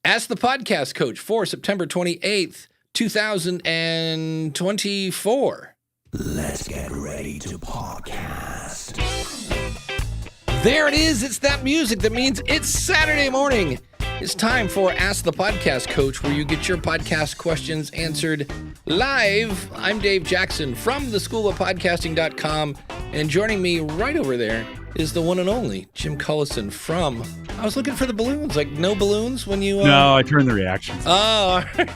Ask the Podcast Coach for September 28th, 2024. Let's get ready to podcast. There it is. It's that music that means it's Saturday morning. It's time for Ask the Podcast Coach, where you get your podcast questions answered live. I'm Dave Jackson from theschoolofpodcasting.com, and joining me right over there is the one and only Jim Collison from... I was looking for the balloons. Like, no balloons when you... No, I turned the reactions. Oh, all right.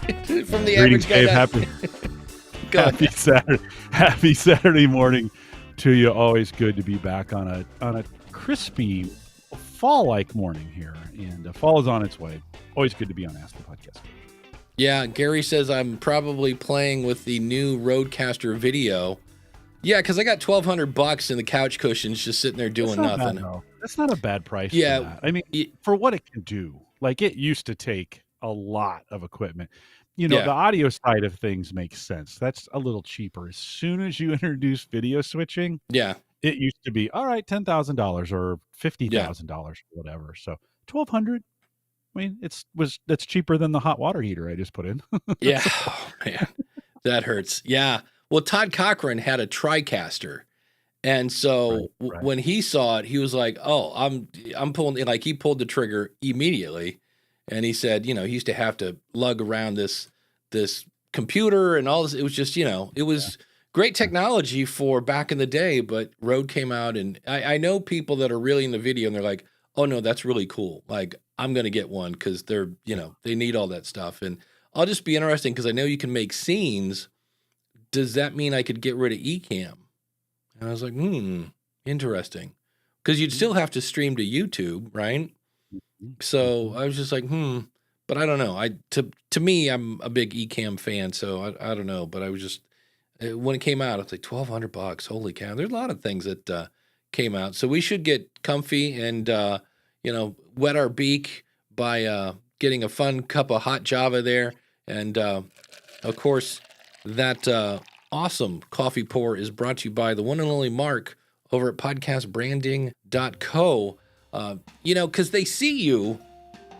From the Greetings, average guy. Dave. Happy Saturday. Happy Saturday morning to you. Always good to be back on a crispy fall-like morning here. And fall is on its way. Always good to be on Ask the Podcast. Yeah, Gary says I'm probably playing with the new Roadcaster video. Yeah, because I got $1,200 in the couch cushions just sitting there doing nothing. That's not a bad price. Yeah, for that. I mean, for what it can do, like it used to take a lot of equipment. You know, Yeah. the audio side of things makes sense. That's a little cheaper. As soon as you introduce video switching, Yeah, it used to be all right, $10,000 or $50,000 or whatever. So $1,200. I mean, that's cheaper than the hot water heater I just put in. yeah. Oh, man, that hurts. Yeah. Well, Todd Cochran had a TriCaster, and so Right. when he saw it, he was like, "Oh, I'm pulling." Like he pulled the trigger immediately, and he said, "You know, he used to have to lug around this computer and all this. It was just, it was great technology for back in the day, but Rode came out, and I know people that are really in the video, and they're like, "Oh no, that's really cool. Like I'm gonna get one because they're, they need all that stuff." And I'll just be interesting because I know you can make scenes. Does that mean I could get rid of Ecamm? And I was like, interesting. Because you'd still have to stream to YouTube, right? So I was just like, but I don't know. To me, I'm a big Ecamm fan, so I don't know. But I was just, when it came out, I was like, $1,200. Holy cow. There's a lot of things that came out. So we should get comfy and, wet our beak by getting a fun cup of hot Java there. And, of course, that awesome coffee pour is brought to you by the one and only Mark over at podcastbranding.co. Because they see you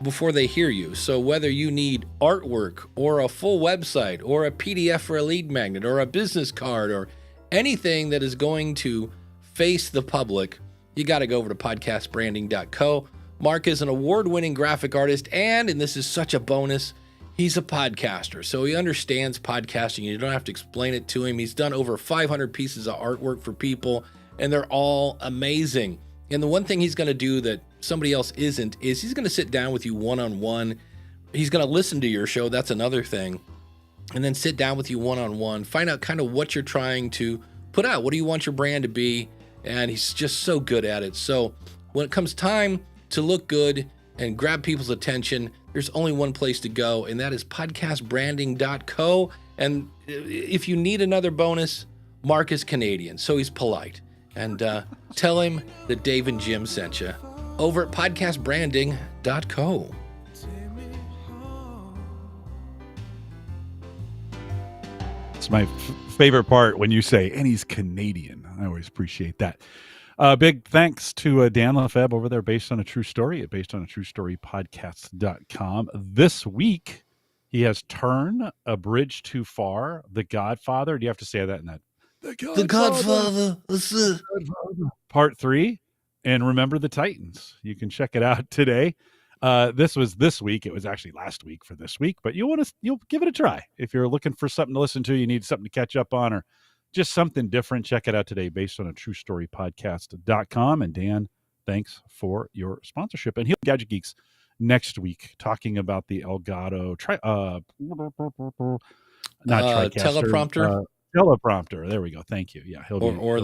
before they hear you. So whether you need artwork or a full website or a PDF for a lead magnet or a business card or anything that is going to face the public, you got to go over to podcastbranding.co. Mark is an award-winning graphic artist, and this is such a bonus, he's a podcaster, so he understands podcasting. You don't have to explain it to him. He's done over 500 pieces of artwork for people, and they're all amazing. And the one thing he's going to do that somebody else isn't is he's going to sit down with you one-on-one. He's going to listen to your show. That's another thing. And then sit down with you one-on-one, find out kind of what you're trying to put out. What do you want your brand to be? And he's just so good at it. So when it comes time to look good and grab people's attention, there's only one place to go, and that is podcastbranding.co. And if you need another bonus, Mark is Canadian, so he's polite. And tell him that Dave and Jim sent you over at podcastbranding.co. It's my favorite part when you say, and he's Canadian. I always appreciate that. Big thanks to Dan Lefebvre over there, based on a true story at basedonatruestorypodcast.com. This week, he has Turn, A Bridge Too Far, The Godfather. Do you have to say that in that? The Godfather. Part 3, and Remember the Titans. You can check it out today. This was this week. It was actually last week for this week, but you'll give it a try. If you're looking for something to listen to, you need something to catch up on, or just something different, check it out today, based on a true story podcast.com. And Dan, thanks for your sponsorship. And he'll Gadget Geeks next week talking about the Elgato teleprompter. Teleprompter. There we go. Thank you. Yeah. He'll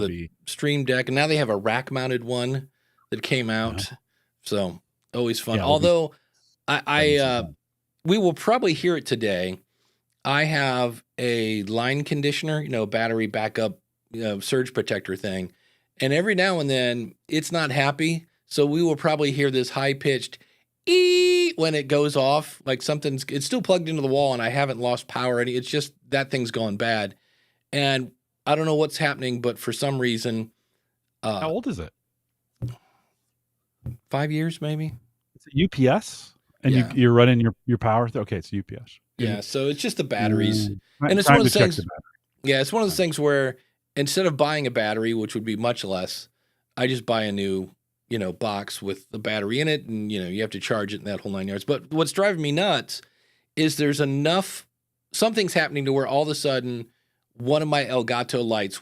be Stream Deck. And now they have a rack mounted one that came out. Yeah. So always fun. Yeah, although we will probably hear it today. I have a line conditioner, battery backup, surge protector thing. And every now and then it's not happy. So we will probably hear this high pitched ee when it goes off, like it's still plugged into the wall and I haven't lost power. It's just that thing's gone bad. And I don't know what's happening, but for some reason, how old is it? 5 years, maybe. It's a UPS. And Yeah. you're running your power. Okay, it's UPS. Yeah. So it's just the batteries. Right, And it's time one of to those check things. the battery. Yeah. It's one of those Right. things where instead of buying a battery, which would be much less, I just buy a new, box with the battery in it. And, you have to charge it in that whole 9 yards. But what's driving me nuts is something's happening to where all of a sudden one of my Elgato lights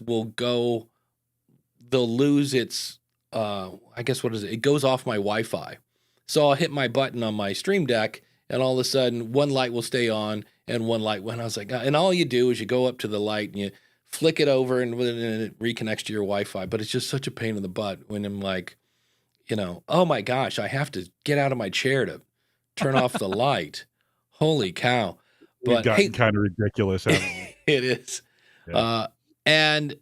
they'll lose its, I guess, what is it? It goes off my Wi-Fi. So I'll hit my button on my Stream Deck and all of a sudden one light will stay on and one light when I was like, and all you do is you go up to the light and you flick it over and it reconnects to your Wi-Fi. But it's just such a pain in the butt when I'm like, oh my gosh, I have to get out of my chair to turn off the light. Holy cow. We've But gotten hey, kind of ridiculous, haven't we? it is. Yeah. And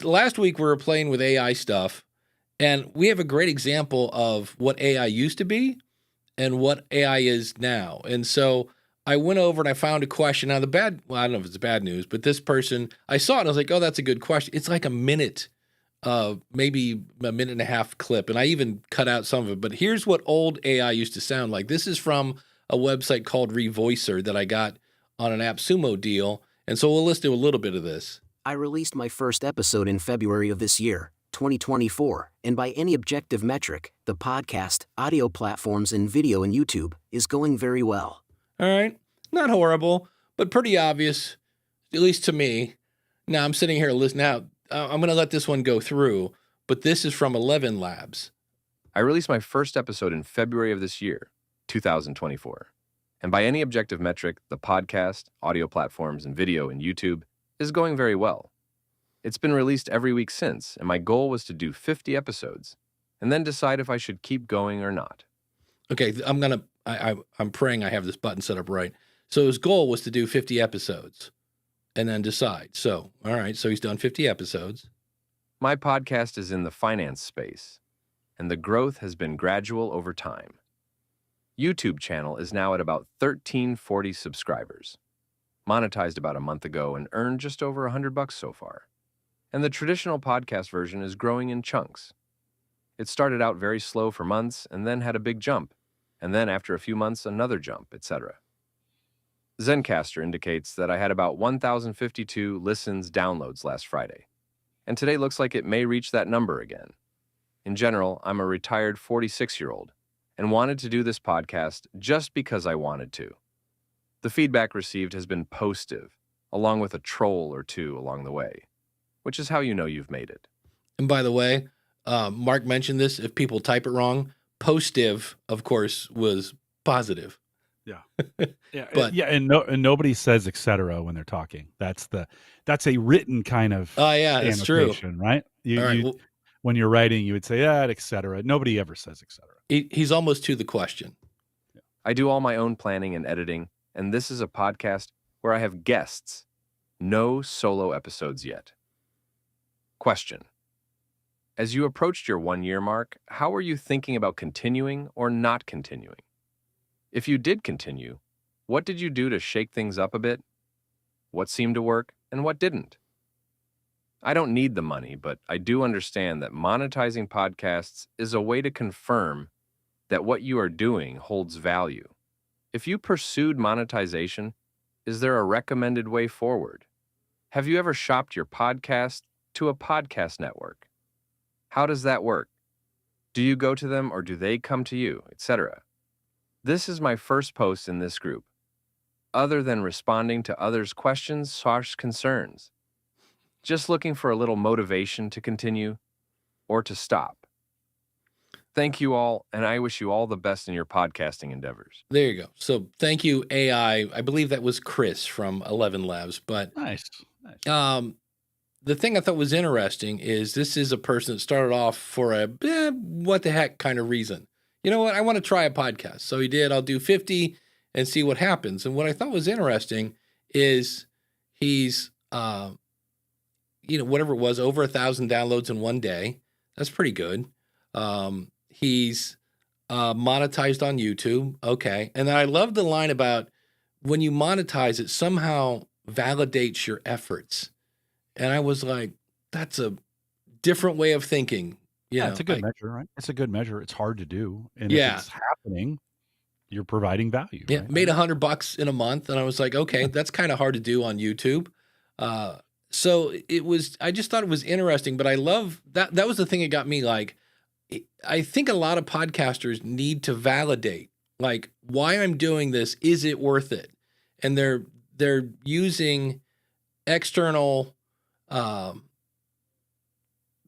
last week we were playing with AI stuff, and we have a great example of what AI used to be and what AI is now. And so I went over and I found a question. Now I don't know if it's bad news, but this person, I saw it and I was like, oh, that's a good question. It's like a minute, maybe a minute and a half clip. And I even cut out some of it. But here's what old AI used to sound like. This is from a website called Revoicer that I got on an AppSumo deal. And so we'll listen to a little bit of this. I released my first episode in February of this year, 2024, and by any objective metric, the podcast, audio platforms, and video and YouTube is going very well. All right. Not horrible, but pretty obvious, at least to me. Now I'm sitting here listening. Now I'm going to let this one go through, but this is from 11 Labs. I released my first episode in February of this year, 2024. And by any objective metric, the podcast, audio platforms, and video and YouTube is going very well. It's been released every week since, and my goal was to do 50 episodes, and then decide if I should keep going or not. Okay, I'm praying I have this button set up right. So his goal was to do 50 episodes and then decide. So, all right, so he's done 50 episodes. My podcast is in the finance space, and the growth has been gradual over time. YouTube channel is now at about 1340 subscribers, monetized about a month ago and earned just over $100 so far. And the traditional podcast version is growing in chunks. It started out very slow for months and then had a big jump, and then after a few months another jump, etc. Zencastr indicates that I had about 1,052 listens downloads last Friday, and today looks like it may reach that number again. In general, I'm a retired 46-year-old and wanted to do this podcast just because I wanted to. The feedback received has been positive, along with a troll or two along the way, which is how you know you've made it. And by the way, Mark mentioned this. If people type it wrong, positive, of course, was positive. Yeah. Yeah. But yeah. And nobody says etc. when they're talking. That's a written kind of yeah, that's true. annotation, right? All right, well, when you're writing, you would say etc. Nobody ever says etc. he's almost to the question. I do all my own planning and editing, and this is a podcast where I have guests. No solo episodes yet. Question. As you approached your 1-year mark, how were you thinking about continuing or not continuing? If you did continue, what did you do to shake things up a bit? What seemed to work and what didn't? I don't need the money, but I do understand that monetizing podcasts is a way to confirm that what you are doing holds value. If you pursued monetization, is there a recommended way forward? Have you ever shopped your podcast to a podcast network? How does that work? Do you go to them or do they come to you, etc.? This is my first post in this group, other than responding to others' questions or concerns. Just looking for a little motivation to continue or to stop. Thank you all, and I wish you all the best in your podcasting endeavors. There you go. So thank you, AI. I believe that was Chris from 11 Labs. But Nice. the thing I thought was interesting is this is a person that started off for a what the heck kind of reason. You know what? I want to try a podcast. So he did. I'll do 50 and see what happens. And what I thought was interesting is he's, whatever it was, over 1,000 downloads in one day. That's pretty good. He's monetized on YouTube. Okay. And then I love the line about when you monetize, it somehow validates your efforts. And I was like, that's a different way of thinking. Yeah, it's a good measure, right? It's a good measure. It's hard to do. And Yeah. if it's happening, you're providing value. Yeah, Right? made $100 in a month, and I was like, okay, that's kind of hard to do on YouTube. So I just thought it was interesting, but I love that. That was the thing that got me. Like, I think a lot of podcasters need to validate, like, why I'm doing this. Is it worth it? And they're using external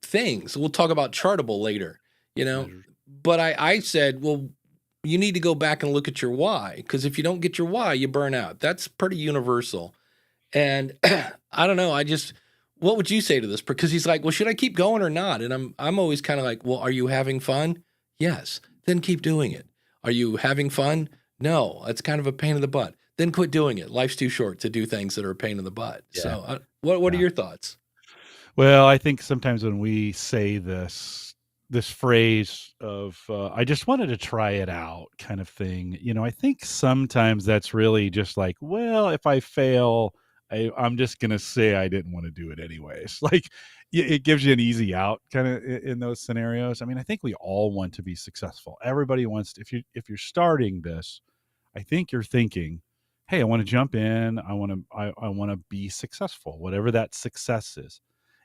things. We'll talk about Chartable later, but I said, well, you need to go back and look at your why, because if you don't get your why, you burn out. That's pretty universal. And I don't know. What would you say to this? Because he's like, well, should I keep going or not? And I'm always kind of like, well, are you having fun? Yes. Then keep doing it. Are you having fun? No. It's kind of a pain in the butt. Then quit doing it. Life's too short to do things that are a pain in the butt. Yeah. So what are your thoughts? Well, I think sometimes when we say this phrase of I just wanted to try it out kind of thing, I think sometimes that's really just like, well, if I fail, I'm just going to say I didn't want to do it anyways. Like, it gives you an easy out kind of in those scenarios. I mean, I think we all want to be successful. Everybody wants to, if you're starting this, I think you're thinking, hey, I want to jump in. I want to be successful, whatever that success is.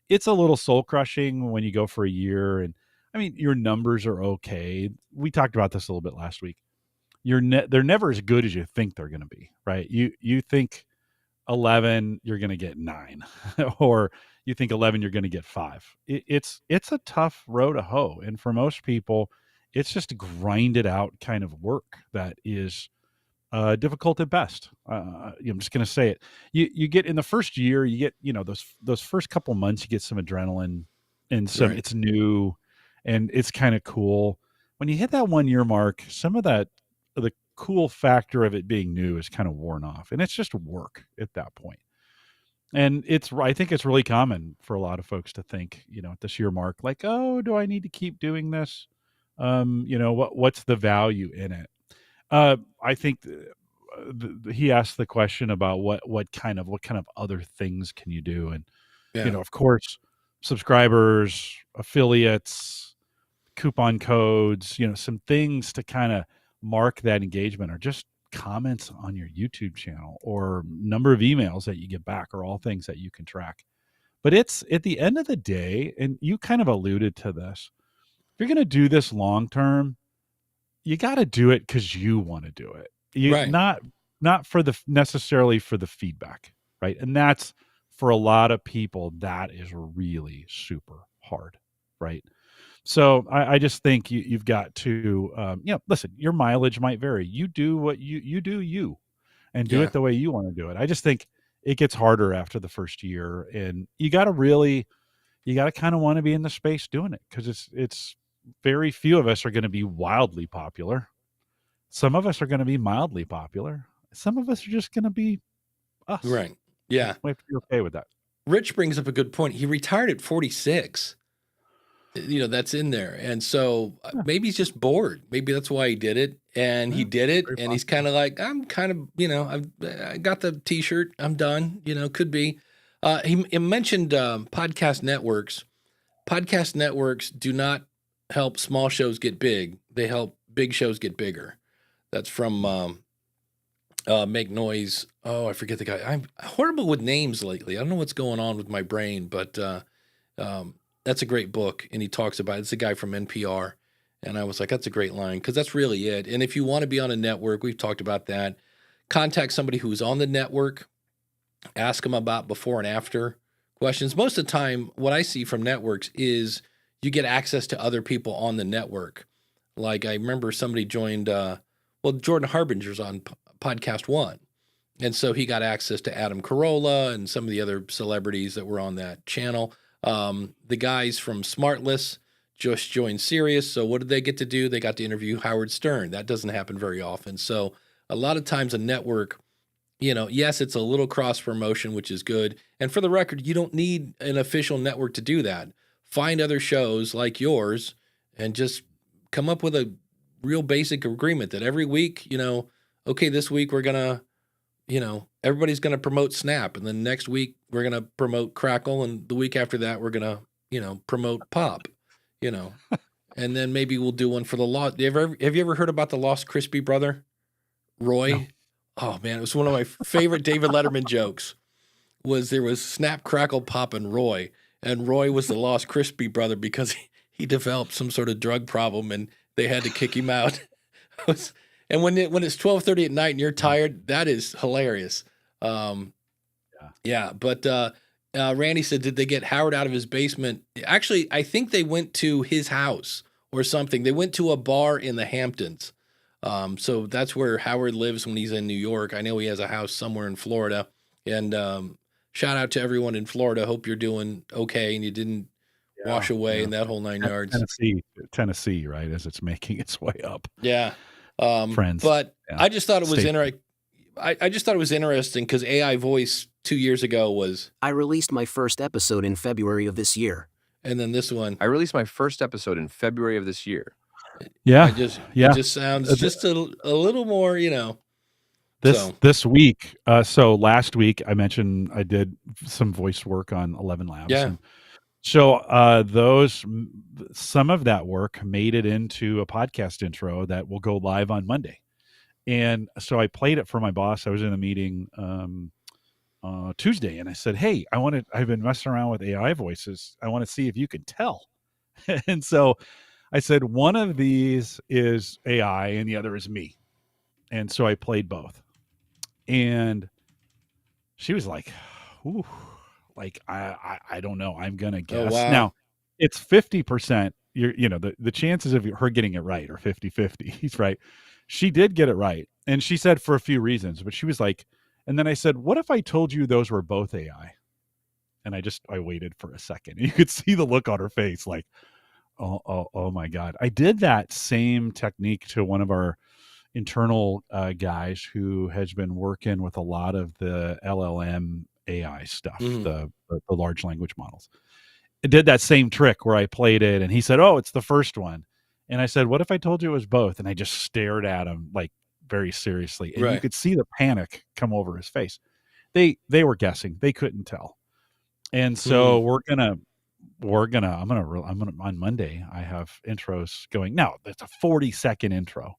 It's a little soul crushing when you go for a year, and I mean, your numbers are okay. We talked about this a little bit last week. They're never as good as you think they're going to be, right? You think 11, you're going to get 9, or you think 11, you're going to get 5. It's a tough row to hoe, and for most people, it's just a grinded out kind of work that is difficult at best. I'm just going to say it. You get in the first year, you get those first couple months, you get some adrenaline, and some It's new, and it's kind of cool. When you hit that 1 year mark, some of the cool factor of it being new is kind of worn off, and it's just work at that point. And I think it's really common for a lot of folks to think, at this year mark, like, oh, do I need to keep doing this? What's the value in it? I think he asked the question about what kind of other things can you do, and of course, subscribers, affiliates, coupon codes, some things to kind of mark that engagement, or just comments on your YouTube channel, or number of emails that you get back, are all things that you can track. But it's at the end of the day, and you kind of alluded to this, if you're going to do this long term, you got to do it because you want to do it. Not for necessarily for the feedback, right? And that's, for a lot of people, that is really super hard, right? So I just think you've got to, listen, your mileage might vary. You do what you do, and do it the way you want to do it. I just think it gets harder after the first year, and you got to kind of want to be in the space doing it, because it's very few of us are going to be wildly popular. Some of us are going to be mildly popular. Some of us are just going to be us. Right. Yeah. We have to be okay with that. Rich brings up a good point. He retired at 46. That's in there. And so maybe he's just bored. Maybe that's why he did it. And he did it. And he's kind of like, I'm kind of, I got the t-shirt. I'm done. Could be. He mentioned podcast networks. Podcast networks do not help small shows get big. They help big shows get bigger. That's from Make Noise. Oh, I forget the guy. I'm horrible with names lately. I don't know what's going on with my brain, but that's a great book, and he talks about it. It's a guy from NPR, and I was like, that's a great line, because that's really it. And if you want to be on a network, we've talked about that. Contact somebody who's on the network. Ask them about before and after questions. Most of the time, what I see from networks is you get access to other people on the network. Like, I remember somebody joined, Jordan Harbinger's on Podcast One. And so he got access to Adam Carolla and some of the other celebrities that were on that channel. The guys from Smartless just joined Sirius. So what did they get to do? They got to interview Howard Stern. That doesn't happen very often. So a lot of times a network, yes, it's a little cross promotion, which is good. And for the record, you don't need an official network to do that. Find other shows like yours and just come up with a real basic agreement that every week, okay, this week we're going to, everybody's going to promote Snap. And then next week we're going to promote Crackle. And the week after that, we're going to, promote Pop, and then maybe we'll do one for the Lost. Have you ever heard about the Lost Crispy Brother? Roy. No. Oh man, it was one of my favorite David Letterman jokes. There was Snap Crackle Pop and Roy, and Roy was the Lost Crispy brother because he developed some sort of drug problem and they had to kick him out. And when it's 12:30 at night and you're tired, that is hilarious. But Randy said, did they get Howard out of his basement? Actually, I think they went to his house or something. They went to a bar in the Hamptons. So that's where Howard lives when he's in New York. I know he has a house somewhere in Florida. And shout out to everyone in Florida. Hope you're doing okay and you didn't wash away in that whole 9 yards. Tennessee, right, as it's making its way up. Yeah. Friends. But I just thought it was interesting. I just thought it was interesting because AI voice 2 years ago was. I released my first episode in February of this year. And then this one. I released my first episode in February of this year. Yeah. It just sounds just a little more, This week, so last week I mentioned I did some voice work on 11 Labs. Yeah. And so some of that work made it into a podcast intro that will go live on Monday. And so I played it for my boss. I was in a meeting Tuesday and I said, hey, I've been messing around with AI voices. I want to see if you can tell. And so I said, one of these is AI and the other is me. And so I played both. And she was like, ooh, like, I don't know. I'm going to guess. Oh, wow. Now, it's 50%. The chances of her getting it right are 50-50. He's right. She did get it right. And she said for a few reasons, but she was like, and then I said, what if I told you those were both AI? And I waited for a second. You could see the look on her face like, oh my God. I did that same technique to one of our internal guys who has been working with a lot of the LLM AI stuff, the large language models. I did that same trick where I played it and he said, oh, it's the first one. And I said, what if I told you it was both? And I just stared at him like very seriously. And you could see the panic come over his face. They were guessing. They couldn't tell. And so I'm gonna on Monday, I have intros going. Now that's a 40-second intro,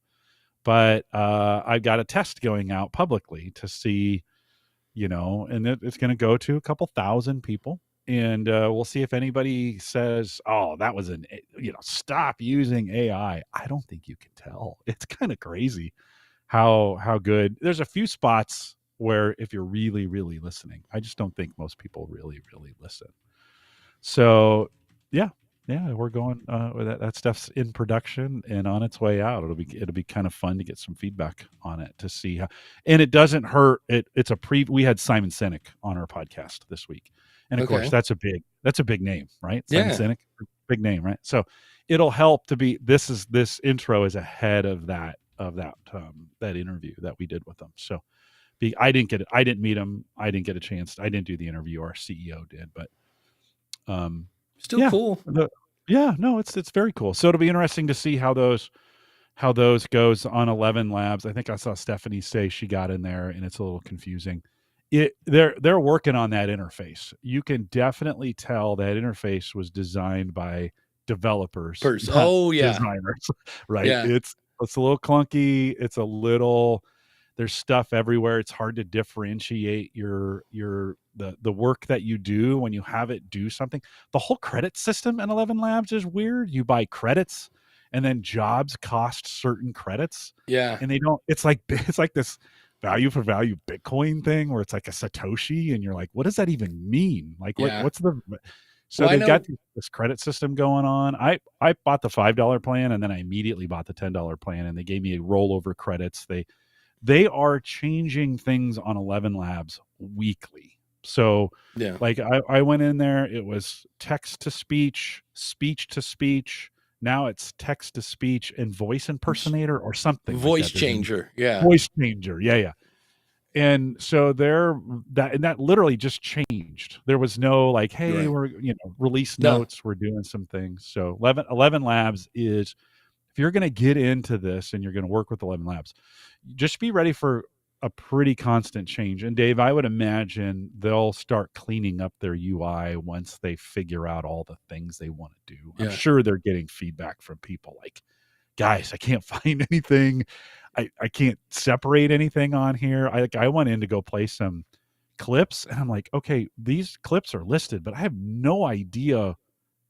but I've got a test going out publicly to see, and it's going to go to a couple thousand people. And we'll see if anybody says, oh, that was stop using AI. I don't think you can tell. It's kind of crazy how good. There's a few spots where if you're really, really listening, I just don't think most people really, really listen. So yeah, we're going with that stuff's in production and on its way out. It'll be kind of fun to get some feedback on it to see how, and it doesn't hurt. We had Simon Sinek on our podcast this week. And of course that's a big name, right? Simon Sinek, big name, right? So it'll help to be, this intro is ahead of that interview that we did with them. So I didn't meet him. I didn't get a chance. I didn't do the interview. Our CEO did, but still cool. It's very cool. So it'll be interesting to see how those goes on 11 Labs. I think I saw Stephanie say she got in there and it's a little confusing. They're working on that interface. You can definitely tell that interface was designed by developers. Designers, right? Yeah. It's a little clunky. It's a little, there's stuff everywhere. It's hard to differentiate the work that you do when you have it do something. The whole credit system in 11 Labs is weird. You buy credits and then jobs cost certain credits. Yeah. And they don't, it's like this value for value Bitcoin thing where it's like a Satoshi and you're like, what does that even mean? Like what's they've got this credit system going on. I bought the $5 plan and then I immediately bought the $10 plan and they gave me a rollover credits. They are changing things on 11 Labs weekly. So like I went in there, it was text to speech, speech to speech. Now it's text to speech and voice impersonator or something. Voice changer. Yeah. Voice changer. Yeah. And so that literally just changed. There was no like, hey, we're, release notes. We're doing some things. So 11 Labs is, if you're going to get into this and you're going to work with 11 Labs, just be ready for a pretty constant change. And Dave, I would imagine they'll start cleaning up their UI once they figure out all the things they want to do. I'm sure they're getting feedback from people like, guys, I can't find anything. I can't separate anything on here. I went in to go play some clips, and I'm like, okay, these clips are listed, but I have no idea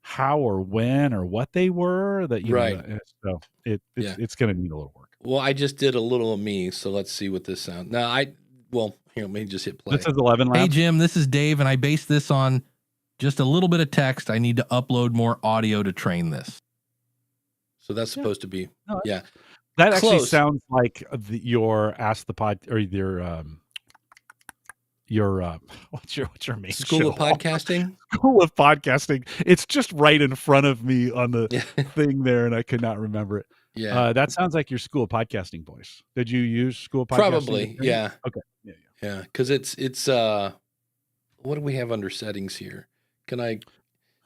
how or when or what they were. That Right. so it's going to need a little work. Well, I just did a little of me, so let's see what this sounds. Now, here, let me just hit play. This is 11 Labs. Hey, Jim, this is Dave, and I based this on just a little bit of text. I need to upload more audio to train this. So that's supposed to be, yeah. That actually Close. sounds like your Ask the Pod, or your what's your main School show? of Podcasting? School of Podcasting. It's just right in front of me on the thing there, and I could not remember it. Yeah. That sounds like your School of Podcasting voice. Did you use School of Podcasting? Probably, yeah. Okay. Yeah, because it's what do we have under settings here?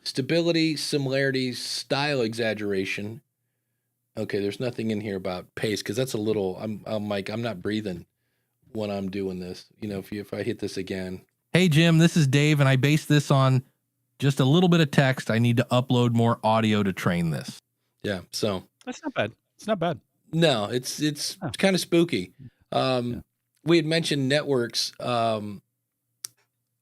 Stability, similarity, style exaggeration. Okay, there's nothing in here about pace, because that's a little, I'm like, I'm not breathing when I'm doing this. If I hit this again. Hey, Jim, this is Dave, and I based this on just a little bit of text. I need to upload more audio to train this. Yeah, so. That's not bad. It's not bad. No, it's kind of spooky. We had mentioned networks.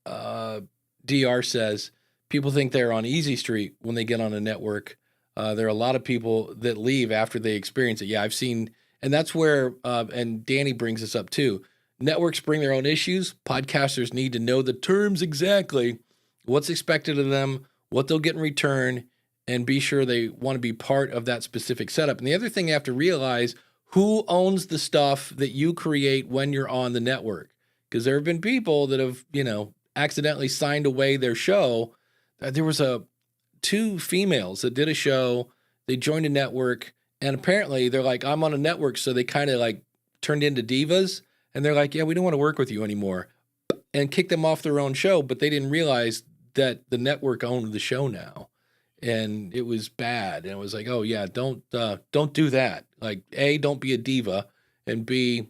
DR says people think they're on easy street when they get on a network. There are a lot of people that leave after they experience it. Yeah, I've seen, and that's where, and Danny brings this up too. Networks bring their own issues. Podcasters need to know the terms exactly, what's expected of them, what they'll get in return, and be sure they want to be part of that specific setup. And the other thing you have to realize, who owns the stuff that you create when you're on the network? Because there have been people that have, accidentally signed away their show. There was two females that did a show. They joined a network, and apparently they're like, I'm on a network. So they kind of like turned into divas, and they're like, yeah, we don't want to work with you anymore, and kicked them off their own show. But they didn't realize that the network owned the show now. And it was bad. And it was like, oh yeah, don't do that. Like, A, don't be a diva, and B,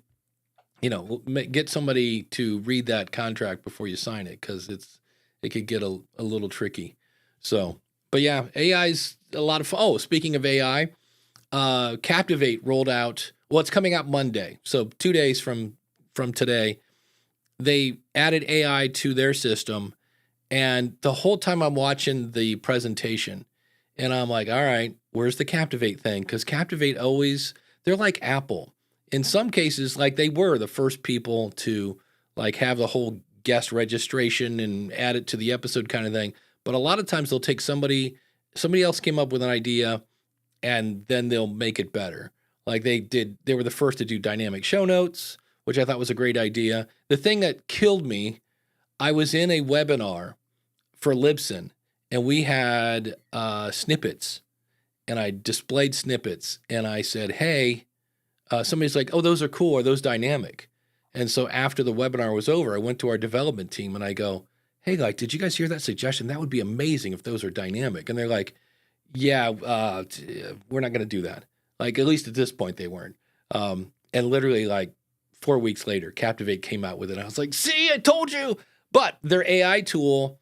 get somebody to read that contract before you sign it, because it could get a little tricky. So, but yeah, AI's a lot of fun. Oh, speaking of AI, Captivate rolled out. Well, it's coming out Monday, so 2 days from today. They added AI to their system. And the whole time I'm watching the presentation, and I'm like, all right, where's the Captivate thing? Because Captivate they're like Apple. In some cases, like they were the first people to like have the whole guest registration and add it to the episode kind of thing. But a lot of times they'll take somebody else came up with an idea, and then they'll make it better. Like they were the first to do dynamic show notes, which I thought was a great idea. The thing that killed me, I was in a webinar for Libsyn, and we had snippets, and I displayed snippets, and I said, hey, somebody's like, oh, those are cool. Are those dynamic? And so after the webinar was over, I went to our development team and I go, hey, like, did you guys hear that suggestion? That would be amazing if those are dynamic. And they're like, yeah, we're not going to do that. Like, at least at this point they weren't. And literally like 4 weeks later, Captivate came out with it. I was like, see, I told you. But their AI tool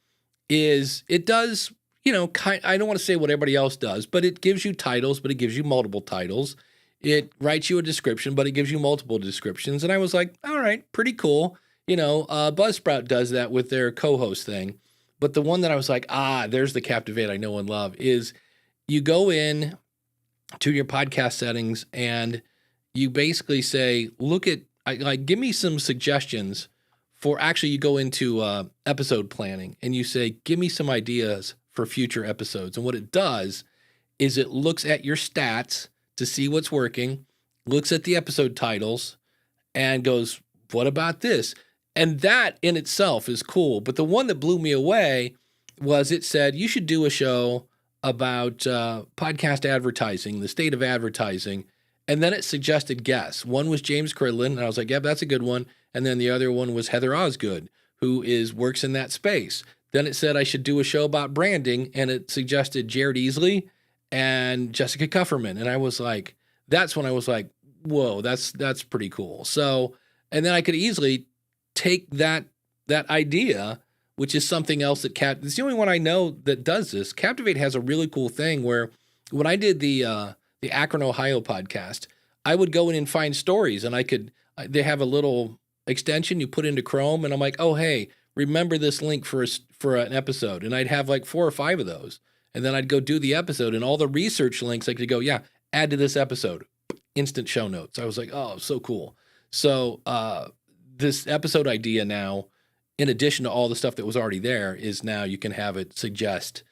it does, I don't want to say what everybody else does, but it gives you titles, but it gives you multiple titles. It writes you a description, but it gives you multiple descriptions. And I was like, all right, pretty cool. Buzzsprout does that with their co-host thing. But the one that I was like, there's the Captivate I know and love, is you go in to your podcast settings and you basically say, give me some suggestions for, actually you go into episode planning and you say, give me some ideas for future episodes. And what it does is it looks at your stats to see what's working, looks at the episode titles, and goes, what about this? And that in itself is cool. But the one that blew me away was it said, you should do a show about podcast advertising, the state of advertising. And then it suggested guests. One was James Cridlin, and I was like, yeah, that's a good one. And then the other one was Heather Osgood, who works in that space. Then it said I should do a show about branding, and it suggested Jared Easley and Jessica Kufferman. And I was like, that's when I was like, whoa, that's pretty cool. So, and then I could easily take that idea, which is something else that it's the only one I know that does this. Captivate has a really cool thing where when I did the Akron, Ohio podcast, I would go in and find stories, and they have a little extension you put into Chrome, and I'm like, oh, hey, remember this link for an episode. And I'd have like 4 or 5 of those. And then I'd go do the episode, and all the research links, I could go, yeah, add to this episode, instant show notes. I was like, oh, so cool. So this episode idea now, in addition to all the stuff that was already there, is now you can have it suggest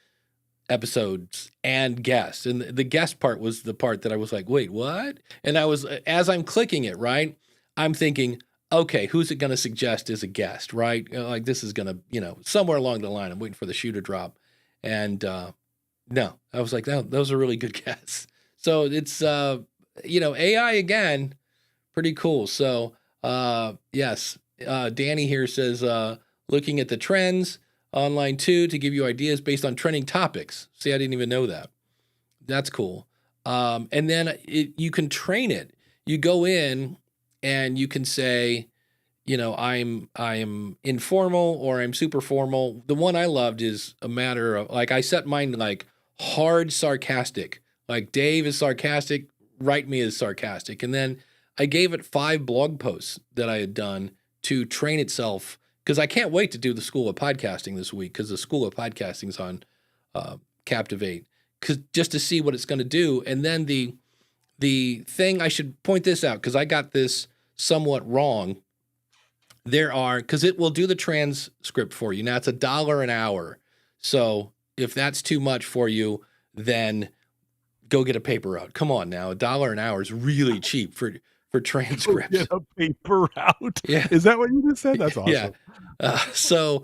episodes and guests. And the guest part was the part that I was like, wait, what? And as I'm clicking it, right, I'm thinking, okay, who's it going to suggest as a guest, right? Like this is going to, somewhere along the line, I'm waiting for the shoe to drop. And no, I was like, no, those are really good guests. So it's, AI again, pretty cool. So yes, Danny here says, looking at the trends online too to give you ideas based on trending topics. See, I didn't even know that. That's cool. And then you can train it. You go in and you can say, I'm informal or I'm super formal. The one I loved is a matter of like, I set mine like hard sarcastic. Like Dave is sarcastic, write me as sarcastic. And then I gave it 5 blog posts that I had done to train itself, because I can't wait to do the School of Podcasting this week, because the School of Podcasting is on Captivate, just to see what it's going to do. And then the thing, I should point this out, because I got this somewhat wrong. Because it will do the transcript for you. Now it's $1 an hour. So if that's too much for you, then go get a paper route. Come on now, $1 an hour is really cheap for transcripts. Get a paper route. Yeah. Is that what you just said? That's awesome. Yeah.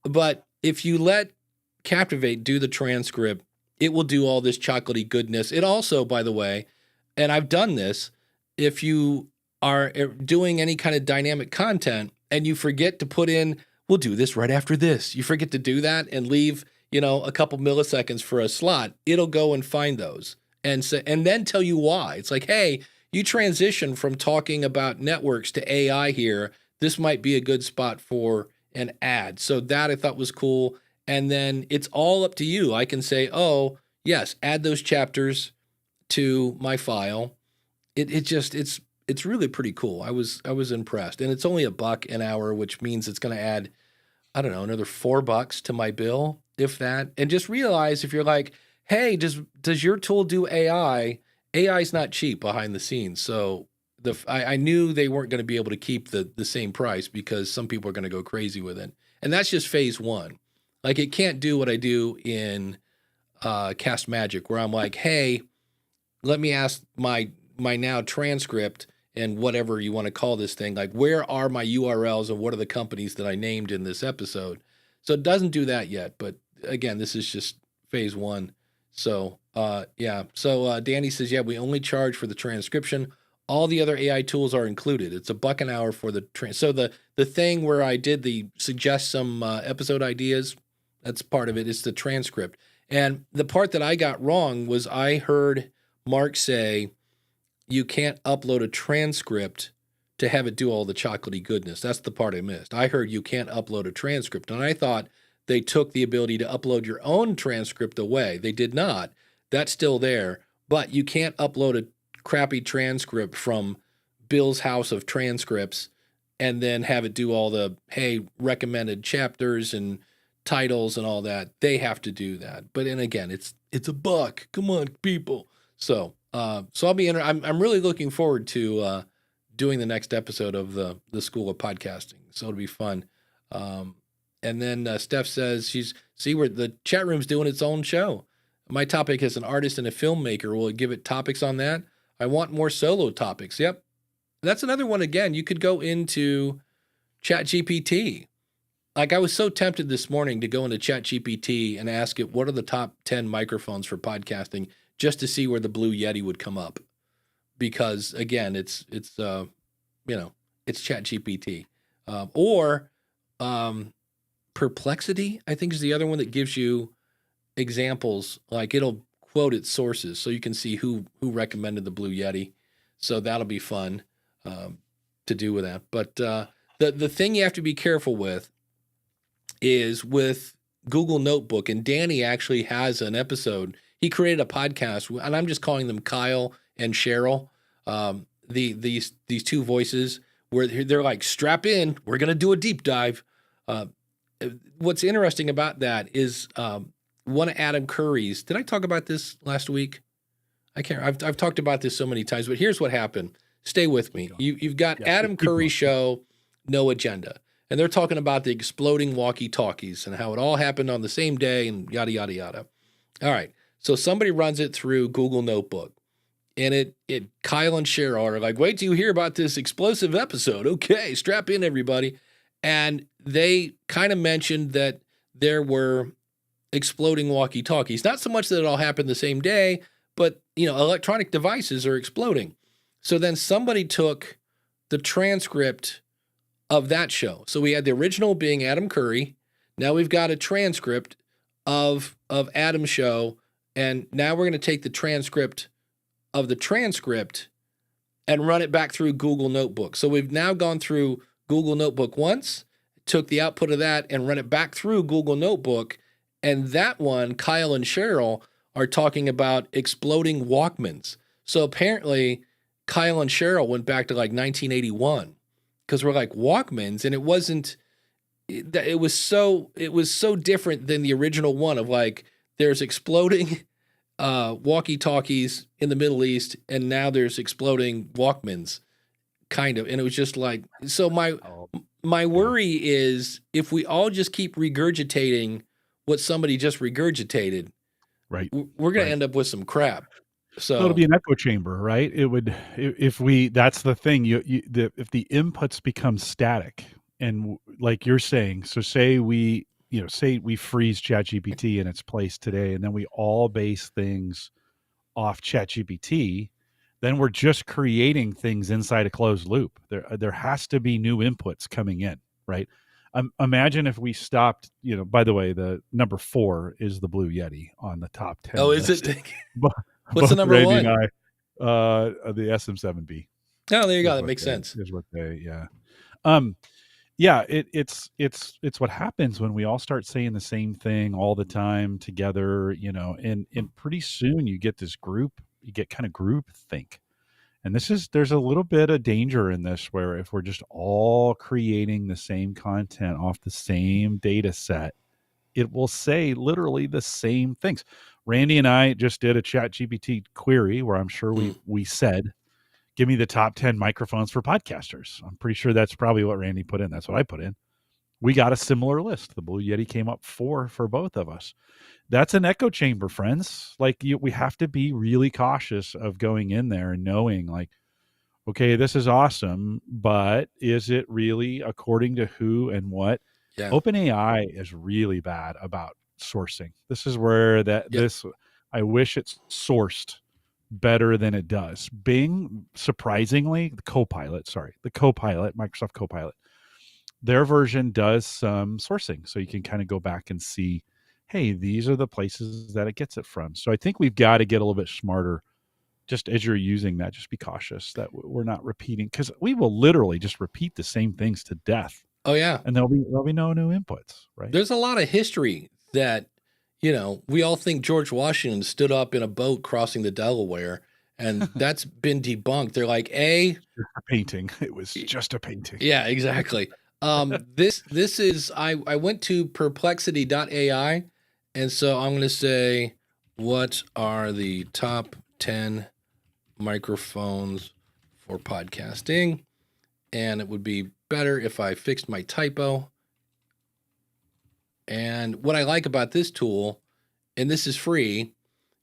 But if you let Captivate do the transcript, it will do all this chocolatey goodness. It also, by the way, and I've done this, if you are doing any kind of dynamic content and you forget to put in, we'll do this right after this. You forget to do that and leave, a couple milliseconds for a slot, it'll go and find those and then tell you why. It's like, hey, you transition from talking about networks to AI here. This might be a good spot for an ad. So that I thought was cool. And then it's all up to you. I can say, oh, yes, add those chapters to my file. It's really pretty cool. I was impressed. And it's only $1 an hour, which means it's going to add, I don't know, another $4 to my bill, if that. And just realize, if you're like, hey, does your tool do AI? AI is not cheap behind the scenes. So I knew they weren't going to be able to keep the same price, because some people are going to go crazy with it. And that's just phase 1. Like, it can't do what I do in Cast Magic, where I'm like, hey, let me ask my now transcript and whatever you want to call this thing, like, where are my URLs and what are the companies that I named in this episode? So it doesn't do that yet. But again, this is just phase 1. So yeah. So Danny says, yeah, we only charge for the transcription. All the other AI tools are included. It's $1 an hour for the so the thing where I did the suggest some episode ideas, that's part of it. It's the transcript. And the part that I got wrong was I heard Mark say you can't upload a transcript to have it do all the chocolatey goodness. That's the part I missed. I heard you can't upload a transcript, and I thought they took the ability to upload your own transcript away. They did not. That's still there, but you can't upload a crappy transcript from Bill's House of Transcripts and then have it do all the, hey, recommended chapters and titles and all that. They have to do that. But then again, it's $1. Come on, people. So I'll be I'm really looking forward to doing the next episode of the School of Podcasting. So it'll be fun. And then Steph says where the chat room's doing its own show. My topic as an artist and a filmmaker, will it give it topics on that? I want more solo topics. Yep. That's another one. Again, you could go into ChatGPT. Like, I was so tempted this morning to go into ChatGPT and ask it, what are the top 10 microphones for podcasting, just to see where the Blue Yeti would come up. Because again, it's ChatGPT. Or Perplexity, I think, is the other one that gives you examples. Like, it'll quote its sources so you can see who recommended the Blue Yeti. So that'll be fun to do with that. But the thing you have to be careful with is with Google Notebook. And Danny actually has an episode. He created a podcast, and I'm just calling them Kyle and Cheryl. these two voices where they're like, strap in, we're gonna do a deep dive. What's interesting about that is one of Adam Curry's. Did I talk about this last week? I can't. I've talked about this so many times, but here's what happened. Stay with me. You've got Adam Curry's show, No Agenda, and they're talking about the exploding walkie-talkies and how it all happened on the same day and yada yada yada. All right, so somebody runs it through Google Notebook, and Kyle and Cheryl are like, "Wait till you hear about this explosive episode." Okay, strap in, everybody. And they kind of mentioned that there were exploding walkie-talkies. Not so much that it all happened the same day, but, electronic devices are exploding. So then somebody took the transcript of that show. So we had the original being Adam Curry. Now we've got a transcript of Adam's show. And now we're going to take the transcript of the transcript and run it back through Google Notebook. So we've now gone through Google Notebook once, took the output of that and run it back through Google Notebook. And that one, Kyle and Cheryl are talking about exploding Walkmans. So apparently Kyle and Cheryl went back to like 1981 because we're like Walkmans. And it was so different than the original one of like, there's exploding walkie-talkies in the Middle East. And now there's exploding Walkmans. Kind of. And it was just like, so my worry is if we all just keep regurgitating what somebody just regurgitated, right, we're going to end up with some crap. So it'll be an echo chamber, right? It would, that's the thing. If the inputs become static and like you're saying, so say we freeze ChatGPT in its place today, and then we all base things off ChatGPT, then we're just creating things inside a closed loop. There has to be new inputs coming in, right? Imagine if we stopped, by the way, the number 4 is the Blue Yeti on the top 10. Oh, list. is it? What's the number Randy 1? And I, the SM7B. Oh, there you go. That makes sense. Is what they, it's what happens when we all start saying the same thing all the time together, and pretty soon you get this group. You get kind of group think. And there's a little bit of danger in this where if we're just all creating the same content off the same data set, it will say literally the same things. Randy and I just did a ChatGPT query where I'm sure we said, give me the top 10 microphones for podcasters. I'm pretty sure that's probably what Randy put in. That's what I put in. We got a similar list. The Blue Yeti came up 4 for both of us. That's an echo chamber, friends. Like we have to be really cautious of going in there and knowing like, okay, this is awesome, but is it really according to who and what? Yeah. OpenAI is really bad about sourcing. This is where I wish it's sourced better than it does. Bing, surprisingly, the Copilot, Microsoft Copilot, their version does some sourcing. So you can kind of go back and see, hey, these are the places that it gets it from. So I think we've got to get a little bit smarter. Just as you're using that, just be cautious that we're not repeating, because we will literally just repeat the same things to death. Oh yeah. And there'll be no new inputs, right? There's a lot of history that, we all think George Washington stood up in a boat crossing the Delaware, and that's been debunked. They're like, a painting. It was just a painting. Yeah, exactly. This is, I went to perplexity.ai. And so I'm going to say, what are the top 10 microphones for podcasting? And it would be better if I fixed my typo. And what I like about this tool, and this is free,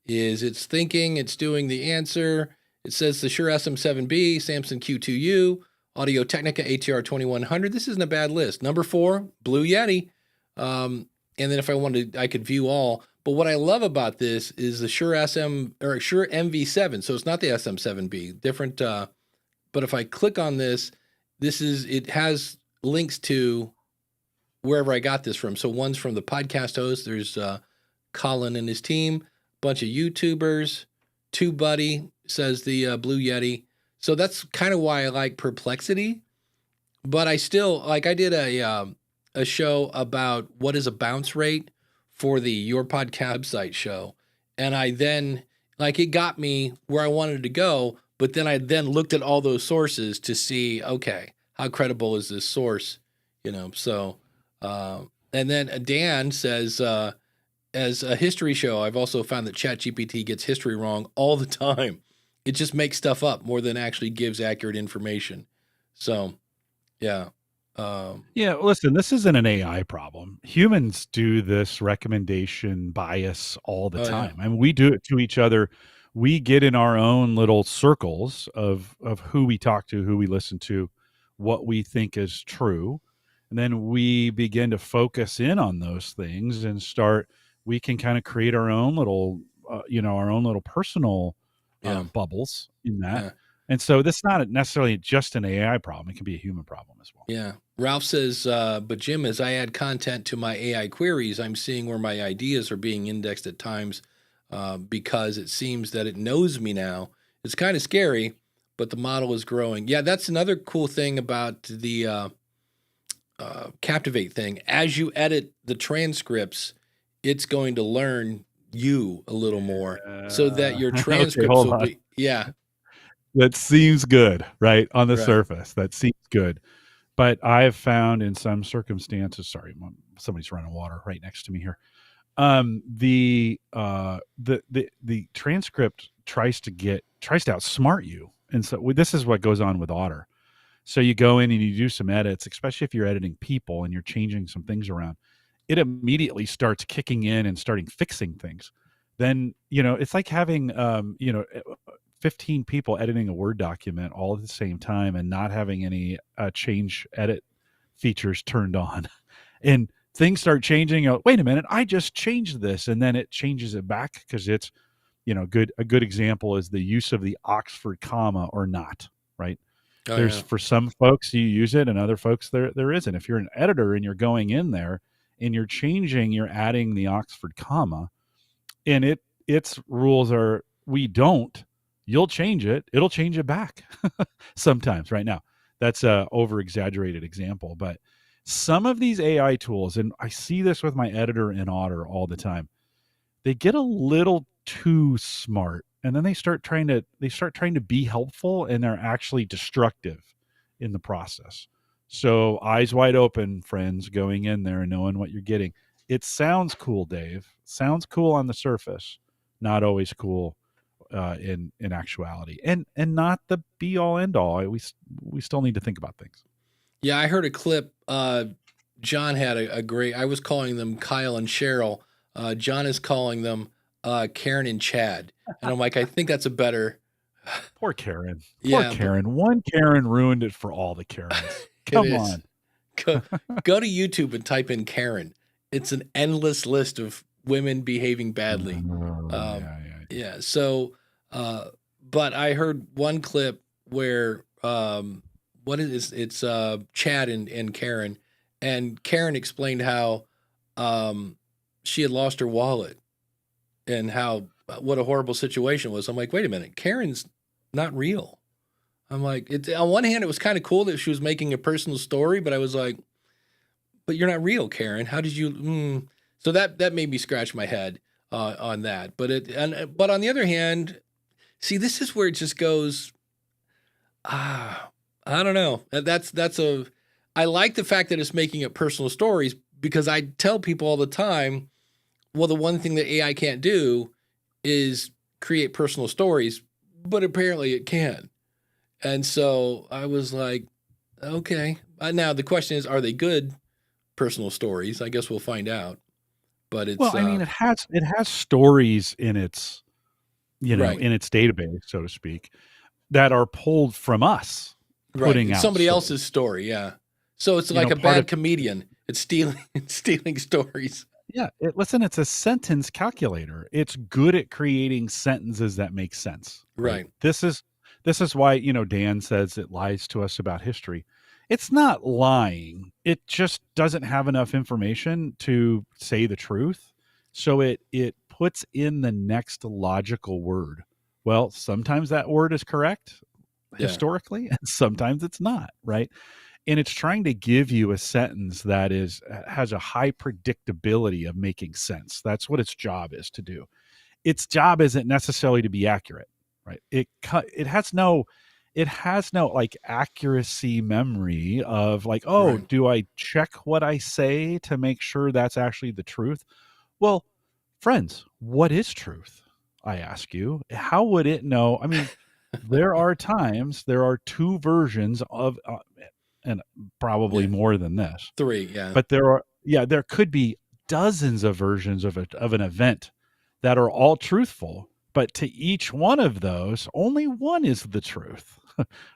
is it's thinking, it's doing the answer. It says the Shure SM7B, Samson Q2U, Audio Technica ATR 2100. This isn't a bad list. Number 4, Blue Yeti. And then if I wanted, I could view all. But what I love about this is the Shure Shure MV7. So it's not the SM7B, different. But if I click on this, it has links to wherever I got this from. So one's from the podcast host. There's Colin and his team, bunch of YouTubers. TubeBuddy says the Blue Yeti. So that's kind of why I like Perplexity. But I still, I did a show about what is a bounce rate for the Your Podcast site show. And I then, it got me where I wanted to go, But then I then looked at all those sources to see, okay, how credible is this source? So, and then Dan says, as a history show, I've also found that ChatGPT gets history wrong all the time. It just makes stuff up more than actually gives accurate information. So, yeah. Yeah, listen, this isn't an AI problem. Humans do this recommendation bias all the Oh, yeah. time. I mean, we do it to each other. We get in our own little circles of who we talk to, who we listen to, what we think is true. And then we begin to focus in on those things and we can kind of create our own little, our own little personal Yeah. bubbles in that. Yeah. And so this is not necessarily just an AI problem. It can be a human problem as well. Yeah. Ralph says, but Jim, as I add content to my AI queries, I'm seeing where my ideas are being indexed at times because it seems that it knows me now. It's kind of scary, but the model is growing. Yeah, that's another cool thing about the Captivate thing. As you edit the transcripts, it's going to learn you a little more so that your transcripts hold will on. be, yeah. That seems good, right? On the Right. surface, that seems good. But I've found in some circumstances, sorry, somebody's running water right next to me here. The transcript tries to outsmart you. And so this is what goes on with Otter. So you go in and you do some edits, especially if you're editing people and you're changing some things around. It immediately starts kicking in and starting fixing things. Then, it's like having, 15 people editing a Word document all at the same time and not having any change edit features turned on. And things start changing. Wait a minute, I just changed this. And then it changes it back because it's, a good example is the use of the Oxford comma or not, right? Oh, For some folks you use it and other folks there isn't. If you're an editor and you're going in there and you're adding the Oxford comma and its rules are, you'll change it. It'll change it back sometimes. Right now, that's a over exaggerated example, but some of these AI tools, and I see this with my editor in Otter all the time, they get a little too smart, and then they start trying to be helpful, and they're actually destructive in the process. So eyes wide open, friends, going in there and knowing what you're getting. It sounds cool, Dave. Sounds cool on the surface, not always cool in actuality, and not the be all end all. We still need to think about things. Yeah, I heard a clip. John had a great. I was calling them Kyle and Cheryl. John is calling them Karen and Chad, and I'm like, I think that's a better. Poor Karen. Yeah, Poor Karen. One Karen ruined it for all the Karens. Come on. Go to YouTube and type in Karen. It's an endless list of women behaving badly. Yeah. So, but I heard one clip where it's Chad and Karen, and Karen explained how she had lost her wallet and what a horrible situation was. I'm like, wait a minute, Karen's not real. I'm like, on one hand, it was kind of cool that she was making a personal story, but I was like, but you're not real, Karen. How did you? So that made me scratch my head on that. But on the other hand, see, this is where it just goes. I don't know. I like the fact that it's making up personal stories, because I tell people all the time, well, the one thing that AI can't do is create personal stories, but apparently it can. And so I was like, okay. Now the question is, are they good personal stories? I guess we'll find out. But it's it has stories in its right. in its database, so to speak, that are pulled from us putting out somebody stories. else's story. Yeah. So it's like a bad comedian. It's stealing stories. Yeah. It's a sentence calculator. It's good at creating sentences that make sense. Right. This is why, Dan says it lies to us about history. It's not lying. It just doesn't have enough information to say the truth. So it puts in the next logical word. Well, sometimes that word is correct historically, and sometimes it's not, right? And it's trying to give you a sentence that has a high predictability of making sense. That's what its job is to do. Its job isn't necessarily to be accurate, right? It has no like accuracy memory of like, oh, Right. do I check what I say to make sure that's actually the truth? Well, friends, what is truth? I ask you. How would it know? I mean, there are two versions of, and probably Yeah. more than this, 3. Yeah. but there could be dozens of versions of an event that are all truthful, but to each one of those, only one is the truth,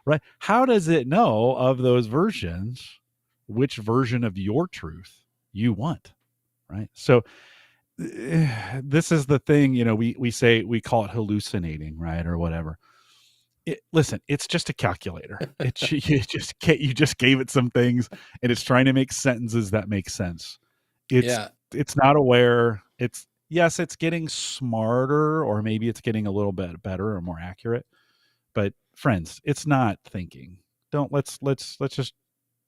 right? How does it know of those versions which version of your truth you want, right? So this is the thing, we say, we call it hallucinating, right, or whatever. Listen, it's just a calculator. You just gave it some things, and it's trying to make sentences that make sense. It's Yeah. it's not aware. It's getting smarter, or maybe it's getting a little bit better or more accurate. But friends, it's not thinking. Don't let's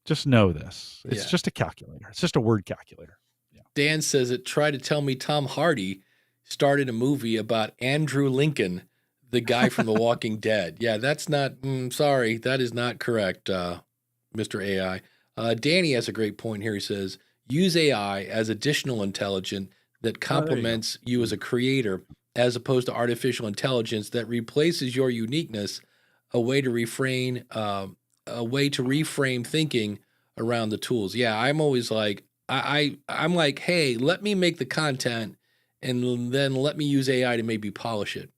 just know this. It's Yeah. just a calculator. It's just a word calculator. Yeah. Dan says it tried to tell me Tom Hardy started a movie about Andrew Lincoln, the guy from The Walking Dead. Yeah, that's not, sorry, that is not correct, Mr. AI. Danny has a great point here. He says, use AI as additional intelligence that complements you as a creator, as opposed to artificial intelligence that replaces your uniqueness, a way to reframe thinking around the tools. Yeah, I'm always like, I'm like, hey, let me make the content and then let me use AI to maybe polish it.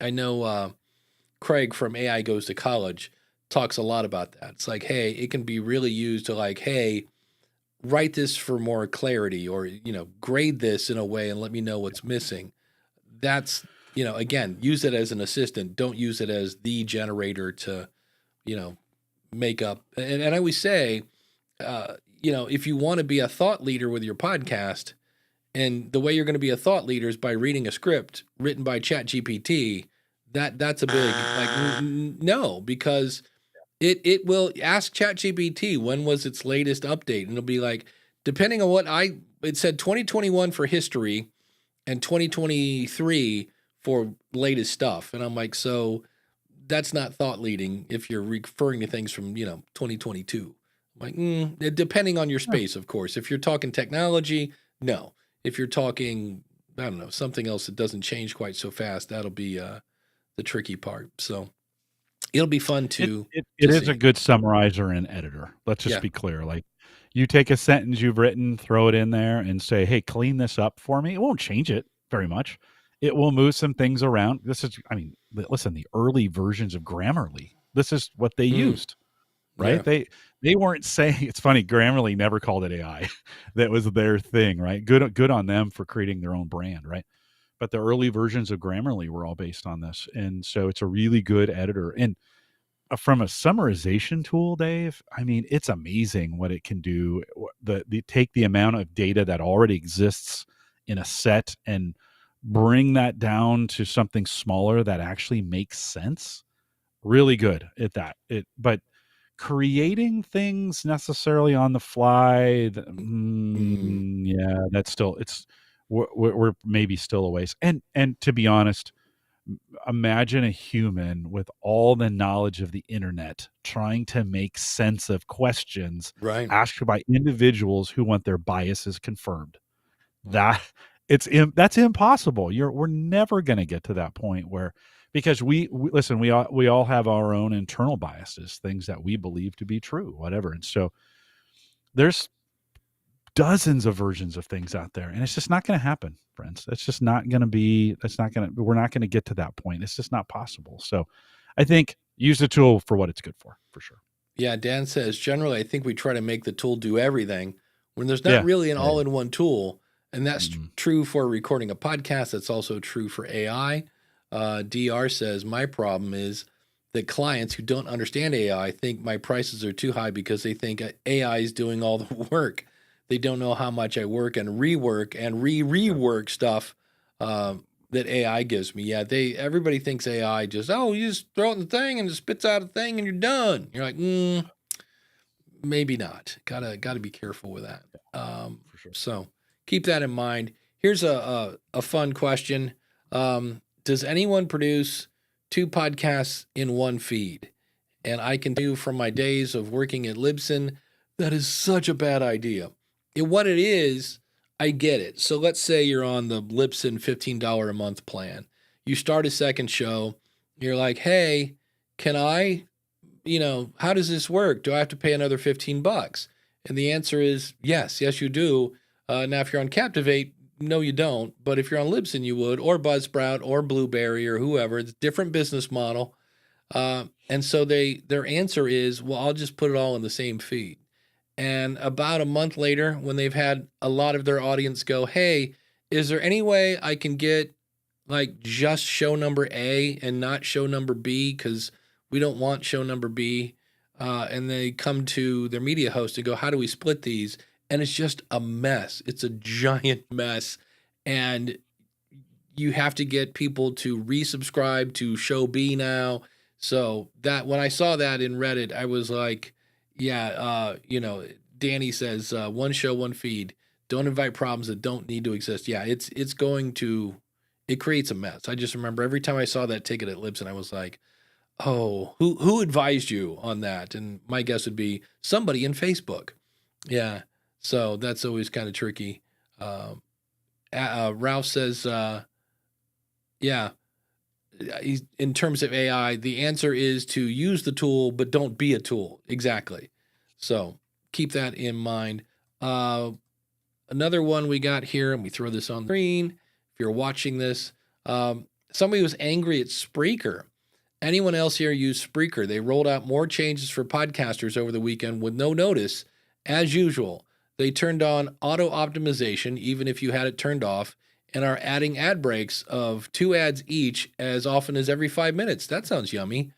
I know Craig from AI Goes to College talks a lot about that. It's like, hey, it can be really used to like, hey, write this for more clarity, or, grade this in a way and let me know what's missing. That's, again, use it as an assistant. Don't use it as the generator to, make up. And I always say, if you want to be a thought leader with your podcast, and the way you're going to be a thought leader is by reading a script written by ChatGPT, that's a big like no, because it will ask ChatGPT when was its latest update, and it'll be like, depending on it said 2021 for history and 2023 for latest stuff, and I'm like, so that's not thought leading if you're referring to things from 2022. Like, depending on your space, of course. If you're talking technology, no. If you're talking, I don't know, something else that doesn't change quite so fast, that'll be the tricky part. So it'll be fun to. It to is see. a good summarizer and editor. Let's just Yeah. be clear. Like, you take a sentence you've written, throw it in there, and say, "Hey, clean this up for me." It won't change it very much. It will move some things around. Listen, the early versions of Grammarly, this is what they used. Right? Yeah. They weren't saying, it's funny, Grammarly never called it AI. That was their thing, right? Good on them for creating their own brand, right? But the early versions of Grammarly were all based on this. And so it's a really good editor. And from a summarization tool, Dave, I mean, it's amazing what it can do. Take the amount of data that already exists in a set and bring that down to something smaller that actually makes sense. Really good at that. But creating things necessarily on the fly, yeah, that's still, we're maybe still a ways. And to be honest, imagine a human with all the knowledge of the internet trying to make sense of questions Right. asked by individuals who want their biases confirmed. That's impossible. We're never going to get to that point where, because we listen, we all have our own internal biases, things that we believe to be true, whatever. And so there's dozens of versions of things out there, and it's just not going to happen, friends. That's just not going to be, we're not going to get to that point. It's just not possible. So I think use the tool for what it's good for sure. Yeah. Dan says, generally, I think we try to make the tool do everything when there's not really an all-in-one tool. And that's true for recording a podcast. That's also true for AI. DR says, my problem is that clients who don't understand AI think my prices are too high because they think AI is doing all the work. They don't know how much I work and rework and rework stuff that AI gives me. Yeah, everybody thinks AI just, you just throw it in the thing and it spits out a thing and you're done. You're like, maybe not. Gotta be careful with that. For sure. So keep that in mind. Here's a fun question. Does anyone produce 2 podcasts in one feed. And I can tell you from my days of working at Libsyn, that is such a bad idea. And what it is, I get it. So let's say you're on the Libsyn $15 a month plan. You start a second show. You're like, hey, can I, how does this work? Do I have to pay another $15? And the answer is yes, you do. Now, if you're on Captivate, no, you don't. But if you're on Libsyn, you would, or Buzzsprout, or Blueberry, or whoever. It's a different business model. And so their answer is, well, I'll just put it all in the same feed. And about a month later, when they've had a lot of their audience go, hey, is there any way I can get like just show number A and not show number B? Because we don't want show number B. And they come to their media host and go, how do we split these? And it's just a mess. It's a giant mess. And you have to get people to resubscribe to show B now. So that when I saw that in Reddit, I was like, yeah, Danny says, one show, one feed. Don't invite problems that don't need to exist. Yeah, it creates a mess. I just remember every time I saw that ticket at Libsyn, I was like, oh, who advised you on that? And my guess would be somebody in Facebook. Yeah. So that's always kind of tricky. Ralph says, yeah, in terms of AI, the answer is to use the tool, but don't be a tool. Exactly. So keep that in mind. Another one we got here, and we throw this on the screen. If you're watching this, somebody was angry at Spreaker. Anyone else here use Spreaker? They rolled out more changes for podcasters over the weekend with no notice. As usual, they turned on auto optimization, even if you had it turned off, and are adding ad breaks of 2 ads each as often as every 5 minutes. That sounds yummy.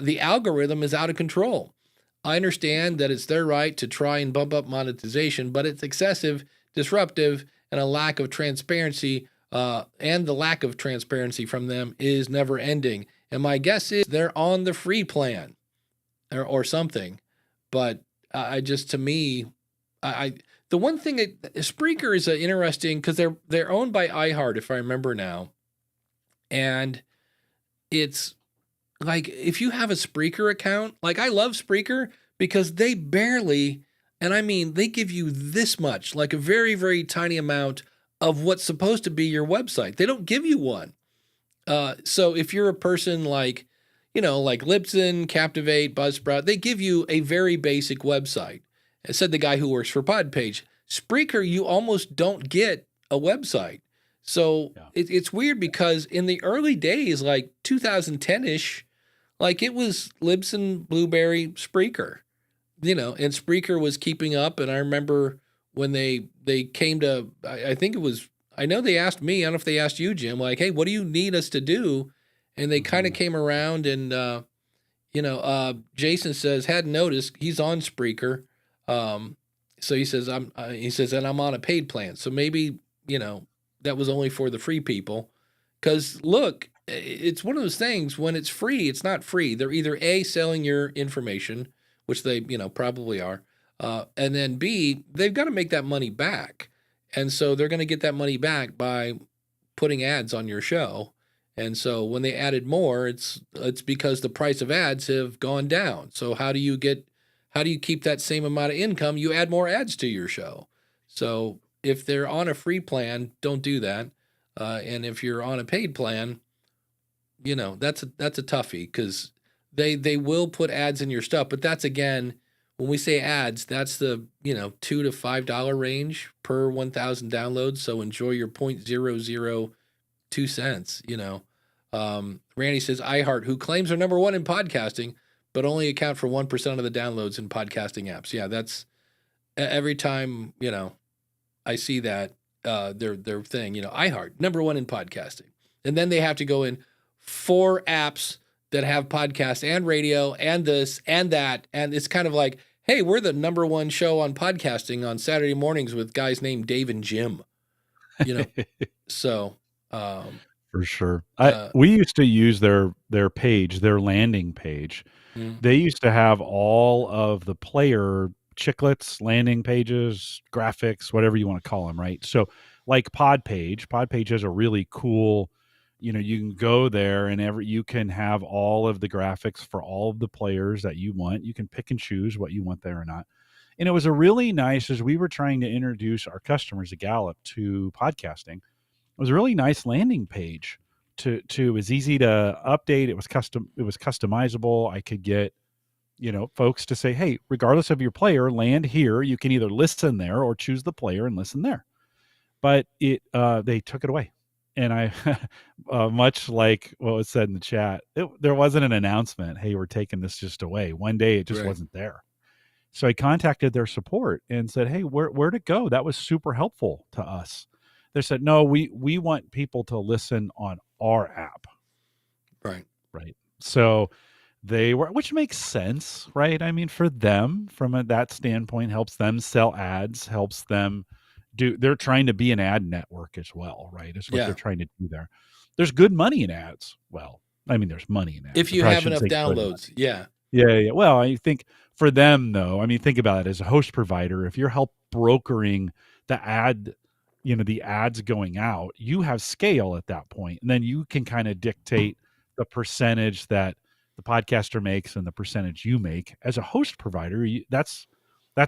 The algorithm is out of control. I understand that it's their right to try and bump up monetization, but it's excessive, disruptive, and a lack of transparency, and the lack of transparency from them is never ending. And my guess is they're on the free plan or something. But the one thing Spreaker is interesting because they're owned by iHeart, if I remember now. And it's like, if you have a Spreaker account, like I love Spreaker because they barely, and I mean, they give you this much, like a very, very tiny amount of what's supposed to be your website. They don't give you one. So if you're a person like Libsyn, Captivate, Buzzsprout, they give you a very basic website. Said the guy who works for Podpage. Spreaker, you almost don't get a website. So it's weird because in the early days, like 2010-ish, like it was Libsyn, Blueberry, Spreaker, and Spreaker was keeping up. And I remember when they came to, I know they asked me, I don't know if they asked you, Jim, like, hey, what do you need us to do? And they kind of came around and, Jason says, hadn't noticed, he's on Spreaker. So he says, and I'm on a paid plan. So maybe, that was only for the free people. Cause look, it's one of those things when it's free, it's not free. They're either A, selling your information, which they, probably are. And then B, they've got to make that money back. And so they're going to get that money back by putting ads on your show. And so when they added more, it's because the price of ads have gone down. So how do you keep that same amount of income? You add more ads to your show. So if they're on a free plan, don't do that. And if you're on a paid plan, that's a toughie because they will put ads in your stuff. But that's, again, when we say ads, that's the, $2 to $5 range per 1,000 downloads. So enjoy your 0.002 cents, Randy says, iHeart, who claims they're number one in podcasting, but only account for 1% of the downloads in podcasting apps. Yeah, that's every time, I see that, their thing, iHeart, number one in podcasting. And then they have to go in 4 apps that have podcast and radio and this and that. And it's kind of like, hey, we're the number one show on podcasting on Saturday mornings with guys named Dave and Jim, so. For sure. We used to use their page, their landing page. They used to have all of the player chiclets, landing pages, graphics, whatever you want to call them, right? So like Podpage has a really cool, you can go there and you can have all of the graphics for all of the players that you want. You can pick and choose what you want there or not. And it was a really nice, as we were trying to introduce our customers at Gallup to podcasting, it was a really nice landing page it was easy to update. It was customizable. I could get, folks to say, hey, regardless of your player, land here. You can either listen there or choose the player and listen there. But they took it away. And I, much like what was said in the chat, there wasn't an announcement, hey, we're taking this just away. One day it just wasn't there. So I contacted their support and said, hey, where'd it go? That was super helpful to us. They said, no, we want people to listen on our app. Right. So which makes sense, right? I mean, for them, from that standpoint, helps them sell ads, helps them they're trying to be an ad network as well, right? Is what they're trying to do there. There's good money in ads. Well, I mean, there's money in ads. If you have enough downloads. Yeah. Yeah. Well, I think for them, though, I mean, think about it as a host provider. If you're help brokering the the ads going out, you have scale at that point, and then you can kind of dictate the percentage that the podcaster makes and the percentage you make as a host provider. That's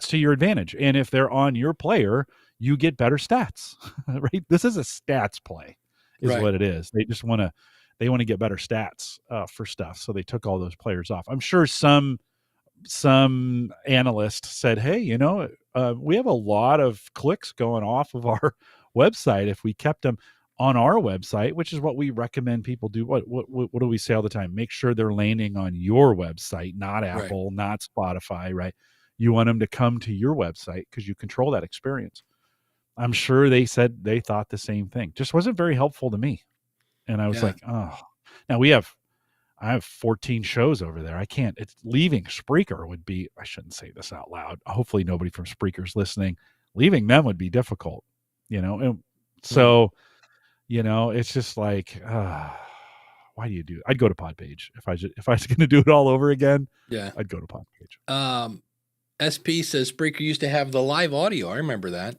to your advantage. And if they're on your player, you get better stats, right? This is a stats play is what it is. They just want to get better stats for stuff. So they took all those players off. I'm sure some analyst said, hey, we have a lot of clicks going off of our website if we kept them on our website, which is what we recommend people do. What do we say all the time? Make sure they're landing on your website, not Apple, not Spotify, right? You want them to come to your website because you control that experience. I'm sure they said they thought the same thing. Just wasn't very helpful to me. And I was like, oh, now I have 14 shows over there. It's leaving Spreaker would be, I shouldn't say this out loud. Hopefully nobody from Spreaker's listening. Leaving them would be difficult, And so, it's just like, why do you do it? I'd go to Podpage. If I was going to do it all over again, I'd go to Podpage. SP says Spreaker used to have the live audio. I remember that.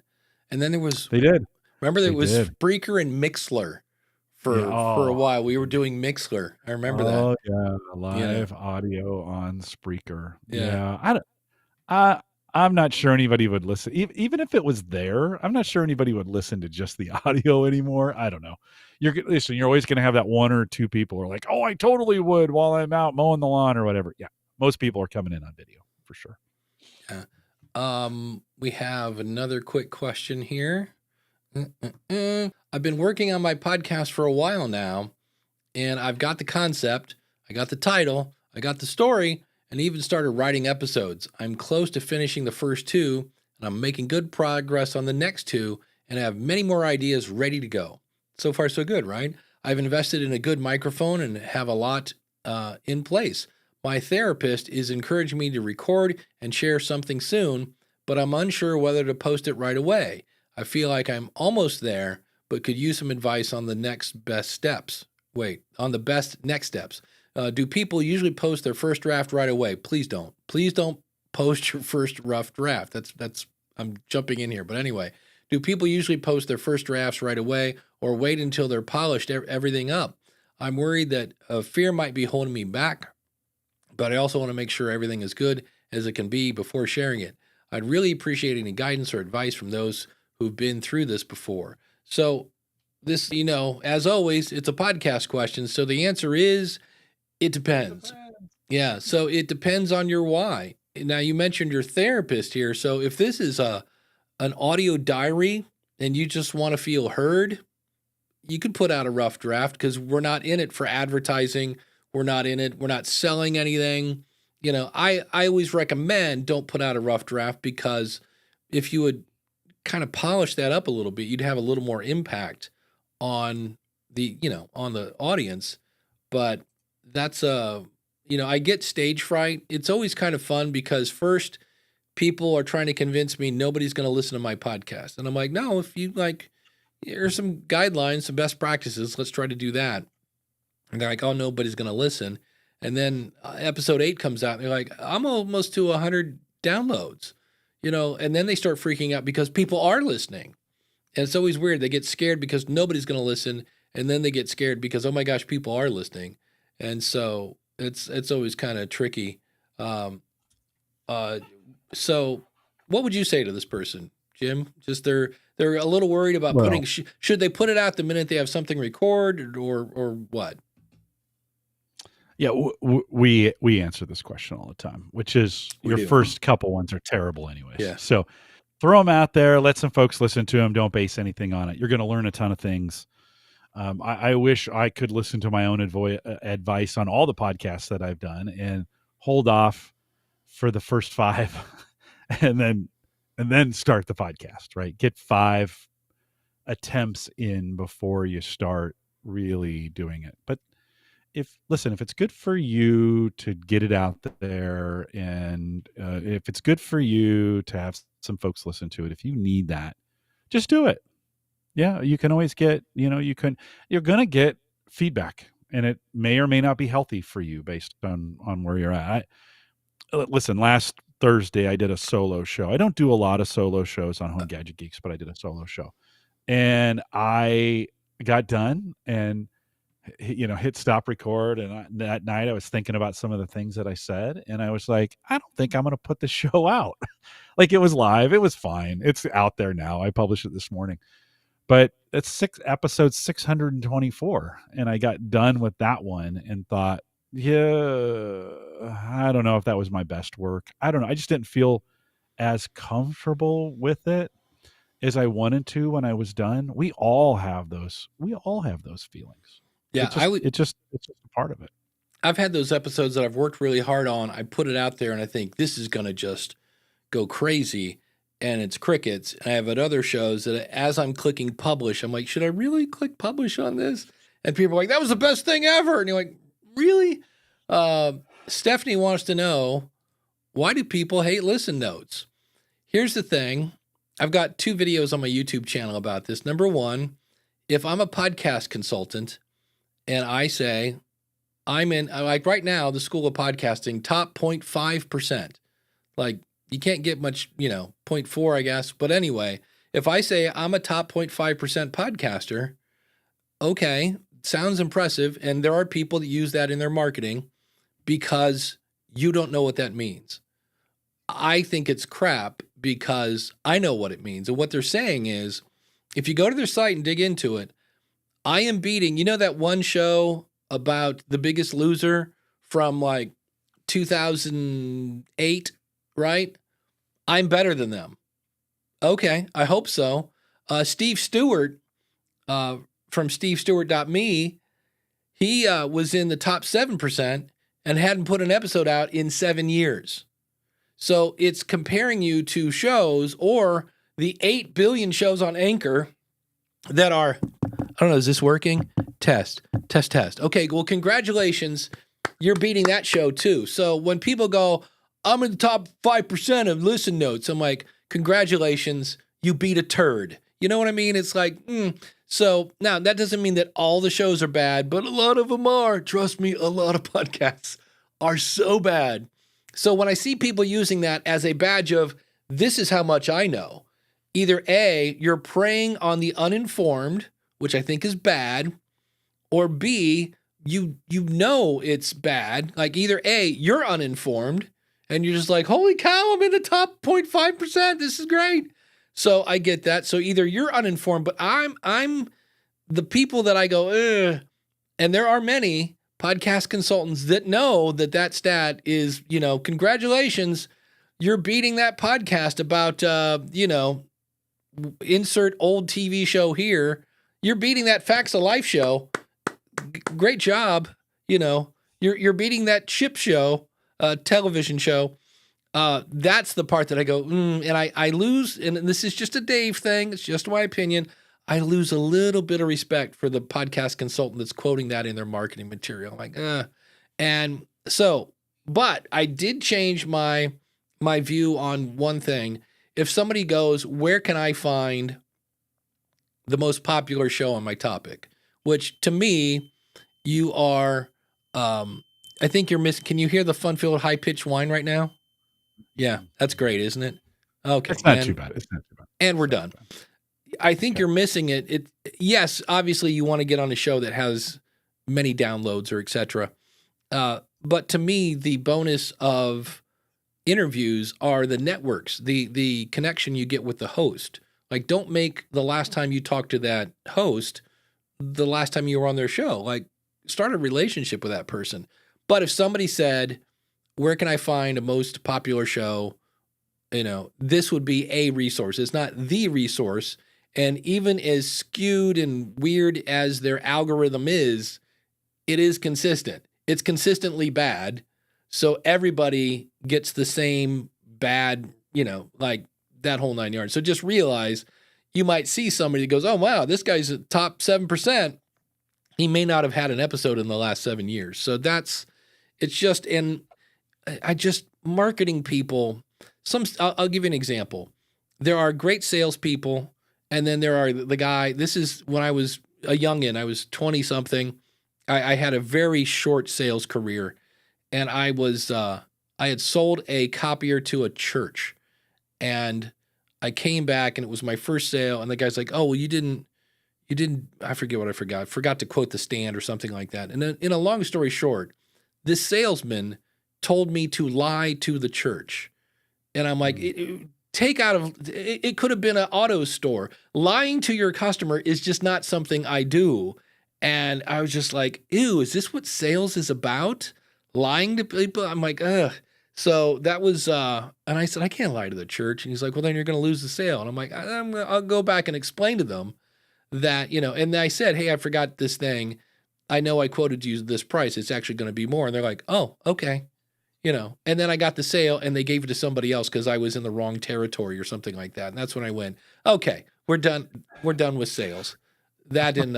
And then they did. Remember there was Spreaker and Mixler. For a while, we were doing Mixler. I remember that. Oh yeah, live audio on Spreaker. Yeah, I'm not sure anybody would listen. Even if it was there, I'm not sure anybody would listen to just the audio anymore. I don't know. You're always going to have that one or two people who are like, oh, I totally would while I'm out mowing the lawn or whatever. Yeah, most people are coming in on video for sure. Yeah. We have another quick question here. I've been working on my podcast for a while now, and I've got the concept, I got the title, I got the story, and even started writing episodes. I'm close to finishing the first 2, and I'm making good progress on the next 2, and I have many more ideas ready to go. So far, so good, right? I've invested in a good microphone and have a lot in place. My therapist is encouraging me to record and share something soon, but I'm unsure whether to post it right away. I feel like I'm almost there, but could use some advice on the next best steps. On the best next steps. Do people usually post their first draft right away? Please don't. Please don't post your first rough draft. That's I'm jumping in here. But anyway, do people usually post their first drafts right away or wait until they're polished everything up? I'm worried that fear might be holding me back, but I also want to make sure everything is good as it can be before sharing it. I'd really appreciate any guidance or advice from those who've been through this before. So this, as always, it's a podcast question. So the answer is, it depends. Yeah. So it depends on your why. Now you mentioned your therapist here. So if this is an audio diary and you just want to feel heard, you could put out a rough draft because we're not in it for advertising. We're not selling anything. I always recommend don't put out a rough draft because if you would kind of polish that up a little bit, you'd have a little more impact on the audience. But that's I get stage fright. It's always kind of fun because first people are trying to convince me nobody's going to listen to my podcast. And I'm like, no, if you here's some guidelines, some best practices, let's try to do that. And they're like, oh, nobody's going to listen. And then episode 8 comes out and they're like, I'm almost to 100 downloads. And then they start freaking out because people are listening. And it's always weird. They get scared because nobody's going to listen. and then they get scared because, oh my gosh, people are listening. And so it's always kind of tricky. So what would you say to this person, Jim? Just they're a little worried about Well, should they put it out the minute they have something recorded or what? yeah, we answer this question all the time, which is We your do. first couple ones are terrible anyways. Yeah. So throw them out there, let some folks listen to them. Don't base anything on it. You're going to learn a ton of things. I wish I could listen to my own advice on all the podcasts that I've done and hold off for the first 5 and then start the podcast, right? Get 5 attempts in before you start really doing it. But if it's good for you to get it out there, and if it's good for you to have some folks listen to it, if you need that, just do it. Yeah, you can always get, you're going to get feedback, and it may or may not be healthy for you based on where you're at. Listen, last Thursday I did a solo show. I don't do a lot of solo shows on Home Gadget Geeks, but I did a solo show, and I got done and hit stop record. And that night I was thinking about some of the things that I said, and I was like, I don't think I'm going to put the show out. Like, it was live. It was fine. It's out there now. I published it this morning, but it's episode 624. And I got done with that one and thought, yeah, I don't know if that was my best work. I don't know. I just didn't feel as comfortable with it as I wanted to when I was done. We all have those feelings. Yeah, it's just a part of it. I've had those episodes that I've worked really hard on. I put it out there and I think this is going to just go crazy, and it's crickets. And I have at other shows that as I'm clicking publish, I'm like, should I really click publish on this? And people are like, that was the best thing ever. And you're like, really? Stephanie wants to know, why do people hate listen notes? Here's the thing. I've got 2 videos on my YouTube channel about this. Number 1, if I'm a podcast consultant and I say, I'm in, like right now, the School of Podcasting, top 0.5%. Like, you can't get much, 0.4, I guess. But anyway, if I say I'm a top 0.5% podcaster, okay, sounds impressive. And there are people that use that in their marketing because you don't know what that means. I think it's crap because I know what it means. And what they're saying is, if you go to their site and dig into it, I am beating, that one show about The Biggest Loser from like 2008, right? I'm better than them. Okay, I hope so. Steve Stewart from stevestewart.me, he was in the top 7% and hadn't put an episode out in 7 years. So it's comparing you to shows or the 8 billion shows on Anchor that are, I don't know, is this working? Test. Okay, well, congratulations. You're beating that show too. So when people go, I'm in the top 5% of listen notes, I'm like, congratulations, you beat a turd. You know what I mean? It's like, So now that doesn't mean that all the shows are bad, but a lot of them are. Trust me, a lot of podcasts are so bad. So when I see people using that as a badge of, this is how much I know, either A, you're preying on the uninformed, which I think is bad, or B, you know it's bad. Like either A, you're uninformed and you're just like, holy cow, I'm in the top 0.5%. This is great. So I get that. So either you're uninformed, but I'm the people that I go, ugh. And there are many podcast consultants that know that stat is, congratulations, you're beating that podcast about, insert old TV show here. You're beating that Facts of Life show. Great job. You're beating that Chip show, television show. That's the part that I go, and I lose, and this is just a Dave thing. It's just my opinion. I lose a little bit of respect for the podcast consultant that's quoting that in their marketing material. I'm like, And so, but I did change my view on one thing. If somebody goes, where can I find the most popular show on my topic? Which to me, you are, I think you're missing. Can you hear the fun-filled high-pitched whine right now? Yeah, that's great, isn't it? Okay. It's not too bad. And we're done. I think you're missing it. Yes, obviously you want to get on a show that has many downloads or et cetera. But to me, the bonus of interviews are the networks, the connection you get with the host. Like, don't make the last time you talked to that host the last time you were on their show. Like, start a relationship with that person. But if somebody said, where can I find a most popular show? This would be a resource. It's not the resource. And even as skewed and weird as their algorithm is, it is consistent. It's consistently bad. So everybody gets the same bad, like that whole 9 yards. So just realize you might see somebody that goes, oh, wow, this guy's a top 7%. He may not have had an episode in the last 7 years. So marketing people. I'll give you an example. There are great salespeople, and then there are the guy. This is when I was a youngin'. I was 20 something. I had a very short sales career, and I had sold a copier to a church, and I came back, and it was my first sale, and the guy's like, "Oh, well, you didn't." I forget what I forgot. I forgot to quote the stand or something like that. And then, in a long story short, this salesman told me to lie to the church. And I'm like, it could have been an auto store. Lying to your customer is just not something I do. And I was just like, ew, is this what sales is about? Lying to people? I'm like, ugh. So that was, and I said, I can't lie to the church. And he's like, well, then you're going to lose the sale. And I'm like, I'll go back and explain to them that, and I said, hey, I forgot this thing. I know I quoted you this price. It's actually going to be more. And they're like, oh, okay. And then I got the sale and they gave it to somebody else because I was in the wrong territory or something like that. And that's when I went, okay, we're done. We're done with sales. That and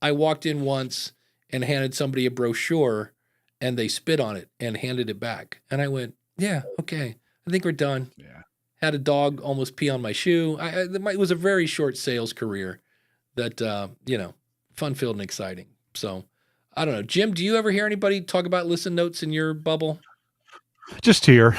I walked in once and handed somebody a brochure and they spit on it and handed it back. And I went, yeah, okay, I think we're done. Yeah. Had a dog almost pee on my shoe. It was a very short sales career that, fun-filled and exciting. So I don't know. Jim, do you ever hear anybody talk about listen notes in your bubble? Just here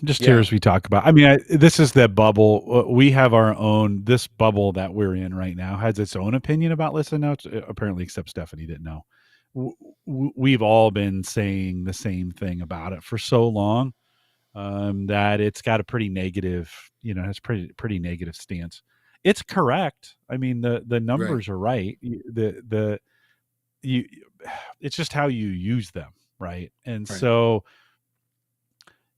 as we talk about. I mean, this is the bubble. We have our own. This bubble that we're in right now has its own opinion about listen notes. Apparently, except Stephanie didn't know. We've all been saying the same thing about it for so long that it's got a pretty negative. It's pretty negative stance. It's correct. I mean, the numbers are right. It's just how you use them, right? And so.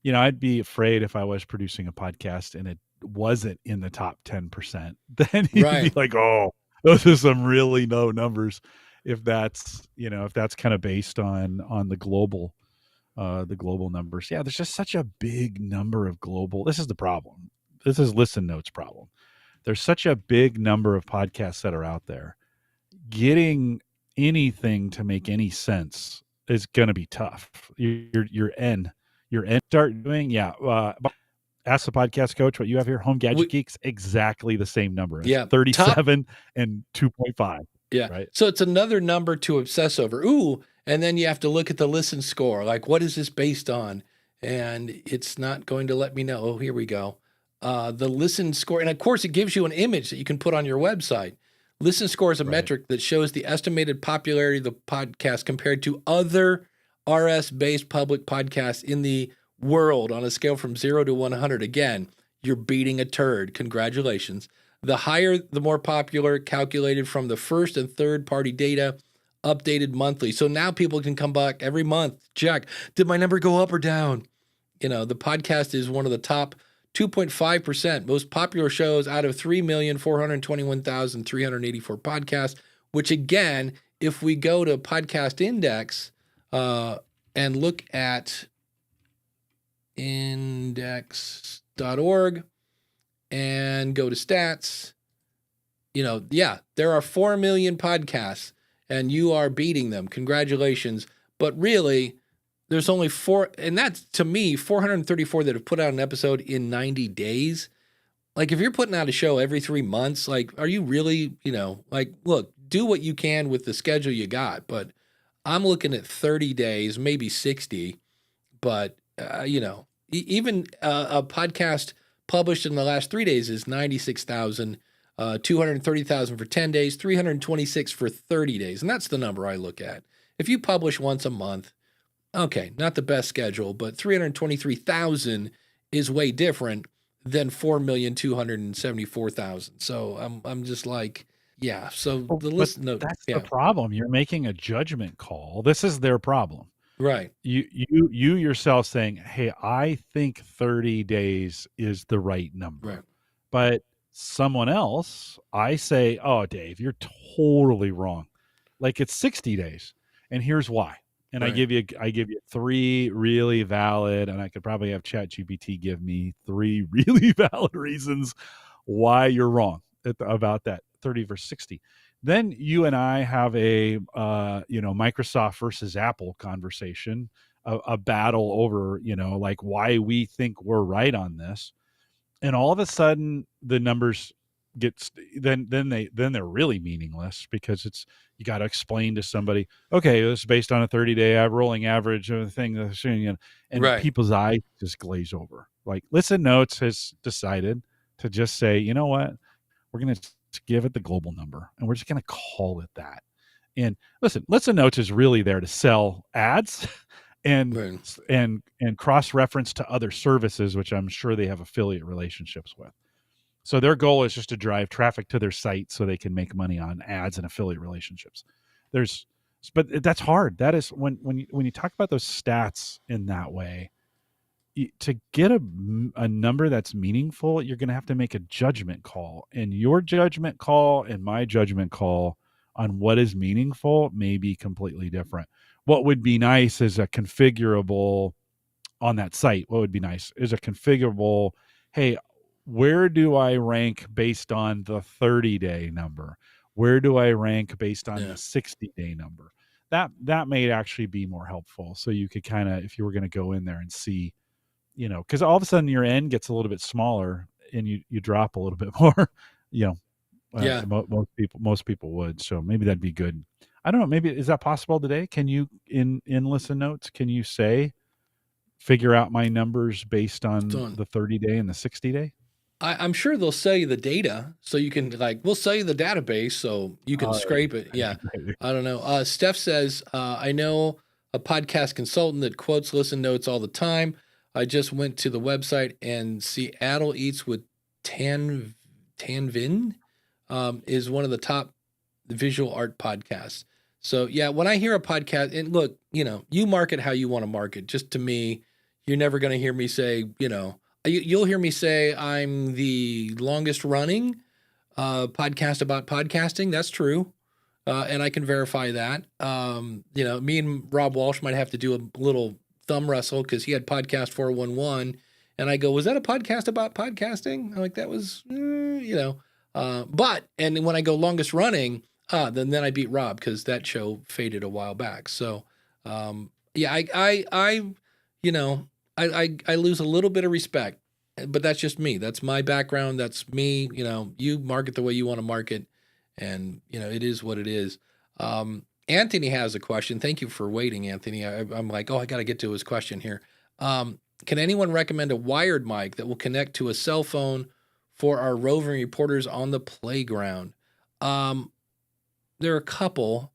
I'd be afraid if I was producing a podcast and it wasn't in the top 10%, then you'd be like, oh, those are some really low numbers. If that's kind of based on the global numbers. Yeah. There's just such a big number of global. This is the problem. This is Listen Notes' problem. There's such a big number of podcasts that are out there. Getting anything to make any sense is going to be tough. Your end start doing, ask the podcast coach what you have here. Home Gadget Geeks, exactly the same number. It's 37 and 2.5. Yeah. Right. So it's another number to obsess over. Ooh. And then you have to look at the listen score. Like, what is this based on? And it's not going to let me know. Oh, here we go. The listen score. And of course, it gives you an image that you can put on your website. Listen score is a metric that shows the estimated popularity of the podcast compared to other RS-based public podcasts in the world on a scale from 0 to 100. Again, you're beating a turd. Congratulations. The higher, the more popular, calculated from the first and third party data, updated monthly. So now people can come back every month, check, did my number go up or down? The podcast is one of the top 2.5% most popular shows out of 3,421,384 podcasts, which again, if we go to Podcast Index, and look at index.org and go to stats, there are 4 million podcasts and you are beating them. Congratulations. But really, there's only 4, and that's, to me, 434 that have put out an episode in 90 days. Like, if you're putting out a show every 3 months, like, are you really, look, do what you can with the schedule you got, but I'm looking at 30 days, maybe 60, but, even a podcast published in the last 3 days is 96,000. 230,000 for 10 days, 326 for 30 days. And that's the number I look at. If you publish once a month, okay, not the best schedule, but 323,000 is way different than 4,274,000. So I'm just like, yeah. So the list note, that's yeah, the problem. You're making a judgment call. This is their problem. right, You yourself saying, "Hey, I think 30 days is the right number." right, But someone else, I say, "Oh, Dave, you're totally wrong. Like it's 60 days." And here's why. And I Right. give you 3 really valid, and I could probably have ChatGPT give me 3 really valid reasons why you're wrong about that 30 versus 60. Then you and I have a Microsoft versus Apple conversation, a battle over, like why we think we're right on this. And all of a sudden the numbers then they're really meaningless because you got to explain to somebody, okay, it's based on a 30-day rolling average of the thing, and Right. people's eyes just glaze over. Like Listen Notes has decided to just say, you know what, we're going to give it the global number and we're just going to call it that. And Listen Notes is really there to sell ads and Right. and cross-reference to other services, which I'm sure they have affiliate relationships with. So their goal is just to drive traffic to their site so they can make money on ads and affiliate relationships. But that's hard. That is when you talk about those stats in that way, to get a number that's meaningful, you're going to have to make a judgment call, and your judgment call and my judgment call on what is meaningful may be completely different. What would be nice is a configurable on that site. What would be nice is a configurable, hey, where do I rank based on the 30-day number? Where do I rank based on the 60-day number? That may actually be more helpful. So you could kind of, if you were going to go in there and see, because all of a sudden your end gets a little bit smaller and you drop a little bit more, Yeah. most people would. So maybe that'd be good. I don't know. Maybe is that possible today? Can you in Listen Notes, can you say, figure out my numbers based on the 30-day and the 60-day? I'm sure they'll sell you the data so you can we'll sell you the database so you can scrape it. Yeah. I don't know. Steph says, I know a podcast consultant that quotes Listen Notes all the time. I just went to the website and Seattle Eats with Tanvin is one of the top visual art podcasts. So yeah, when I hear a podcast, and look, you market how you want to market. Just to me, you're never going to hear me say, you'll hear me say I'm the longest running podcast about podcasting. That's true. And I can verify that. Me and Rob Walsh might have to do a little thumb wrestle because he had podcast 411. And I go, was that a podcast about podcasting? I'm like, that was, but, and when I go longest running, then I beat Rob because that show faded a while back. So, I lose a little bit of respect, but that's just me. That's my background. That's me. You market the way you want to market, and it is what it is. Anthony has a question. Thank you for waiting, Anthony. I'm like, I got to get to his question here. Can anyone recommend a wired mic that will connect to a cell phone for our roving reporters on the playground? There are a couple.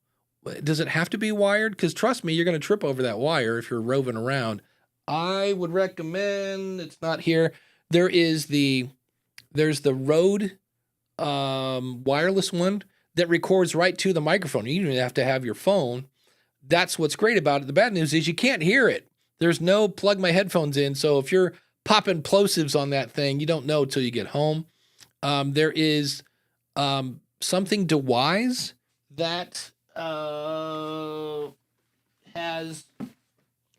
Does it have to be wired? Because trust me, you're going to trip over that wire if you're roving around. I would recommend, it's not here. There's the Rode wireless one that records right to the microphone. You don't even have to have your phone. That's what's great about it. The bad news is you can't hear it. There's no plug my headphones in. So if you're popping plosives on that thing, you don't know until you get home. There is something DeWise that has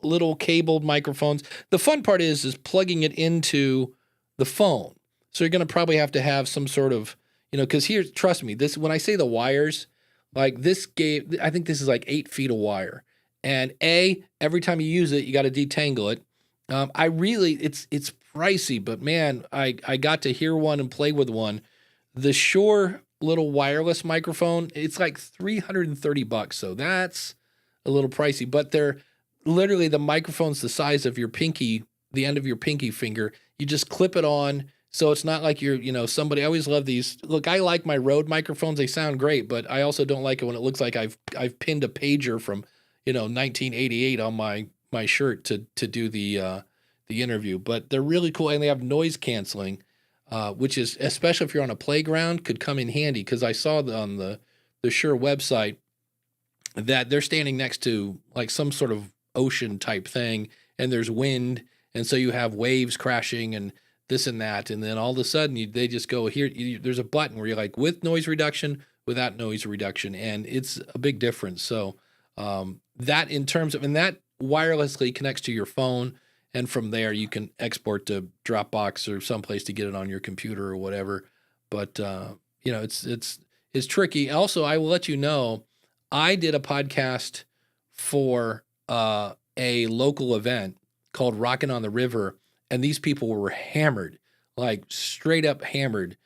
little cabled microphones. The fun part is plugging it into the phone. So you're going to probably have to have some sort of, because here, trust me, this, when I say the wires, like this I think this is like 8 feet of wire. And every time you use it, you got to detangle it. It's pricey, but man, I got to hear one and play with one. The Shure little wireless microphone, it's like $330. So that's a little pricey, but they're literally, the microphone's the size of your pinky, the end of your pinky finger. You just clip it on, So it's not like you're, somebody. I always love these. Look, I like my Rode microphones; they sound great, but I also don't like it when it looks like I've pinned a pager from 1988 on my shirt to do the interview. But they're really cool, and they have noise canceling, which is, especially if you're on a playground, could come in handy, because I saw on the Shure website that they're standing next to like some sort of ocean type thing, and there's wind, and so you have waves crashing and this and that, and then all of a sudden they just go here. There's a button where you're like, with noise reduction, without noise reduction, and it's a big difference. So that in terms of, and that wirelessly connects to your phone, and from there you can export to Dropbox or someplace to get it on your computer or whatever. But it's tricky. Also, I will let you know, I did a podcast for a local event called Rockin' on the River, and these people were hammered, like straight up hammered.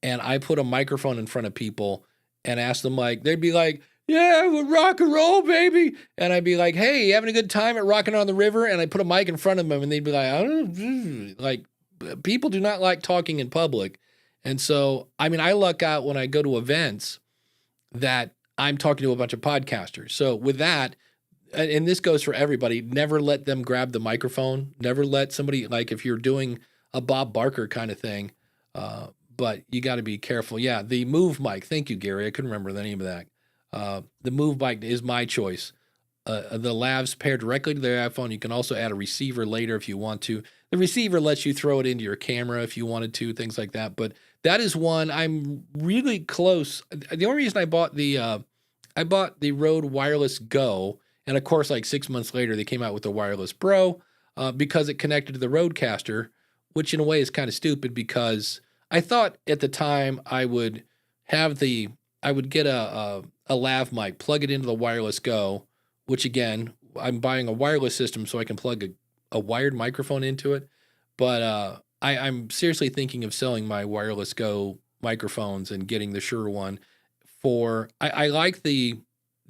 And I put a microphone in front of people and asked them, like, they'd be like, yeah, we're rock and roll, baby. And I'd be like, hey, you having a good time at Rockin' on the River? And I put a mic in front of them, and they'd be like, I don't, like, people do not like talking in public. And so, I mean, I luck out when I go to events that I'm talking to a bunch of podcasters. So with that, and this goes for everybody, never let them grab the microphone. Never let somebody, like if you're doing a Bob Barker kind of thing, but you got to be careful. Yeah, the Move mic. Thank you, Gary. I couldn't remember the name of that. The Move mic is my choice. The Labs pair directly to their iPhone. You can also add a receiver later if you want to. The receiver lets you throw it into your camera if you wanted to, things like that. But that is one I'm really close. The only reason I bought the Rode Wireless Go, and of course, like 6 months later, they came out with the Wireless Pro, because it connected to the Roadcaster, which in a way is kind of stupid, because I thought at the time I would get a lav mic, plug it into the Wireless Go, which again, I'm buying a wireless system so I can plug a wired microphone into it. But I'm seriously thinking of selling my Wireless Go microphones and getting the Shure one. I like the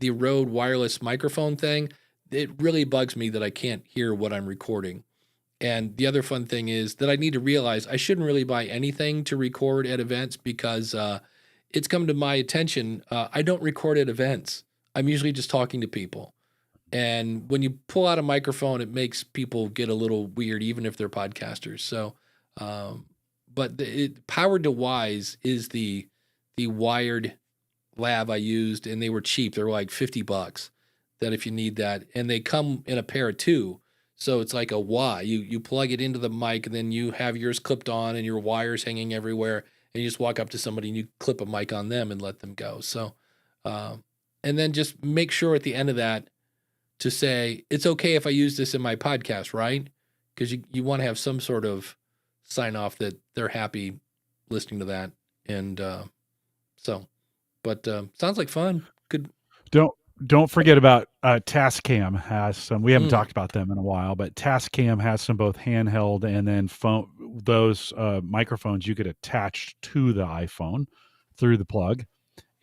Rode wireless microphone thing. It really bugs me that I can't hear what I'm recording. And the other fun thing is that I need to realize I shouldn't really buy anything to record at events, because it's come to my attention. I don't record at events. I'm usually just talking to people. And when you pull out a microphone, it makes people get a little weird, even if they're podcasters. So, but Powered to Wise is the wired lab I used, and they were cheap. They were like $50 that if you need that, and they come in a pair of two. So it's like a Y. You plug it into the mic, and then you have yours clipped on and your wires hanging everywhere, and you just walk up to somebody and you clip a mic on them and let them go. So, and then just make sure at the end of that to say, it's okay if I use this in my podcast, right? Because you want to have some sort of sign off that they're happy listening to that. And but sounds like fun. Good. Don't forget about Tascam has some. We haven't talked about them in a while, but Tascam has some both handheld and then phone. Those microphones you could attach to the iPhone through the plug,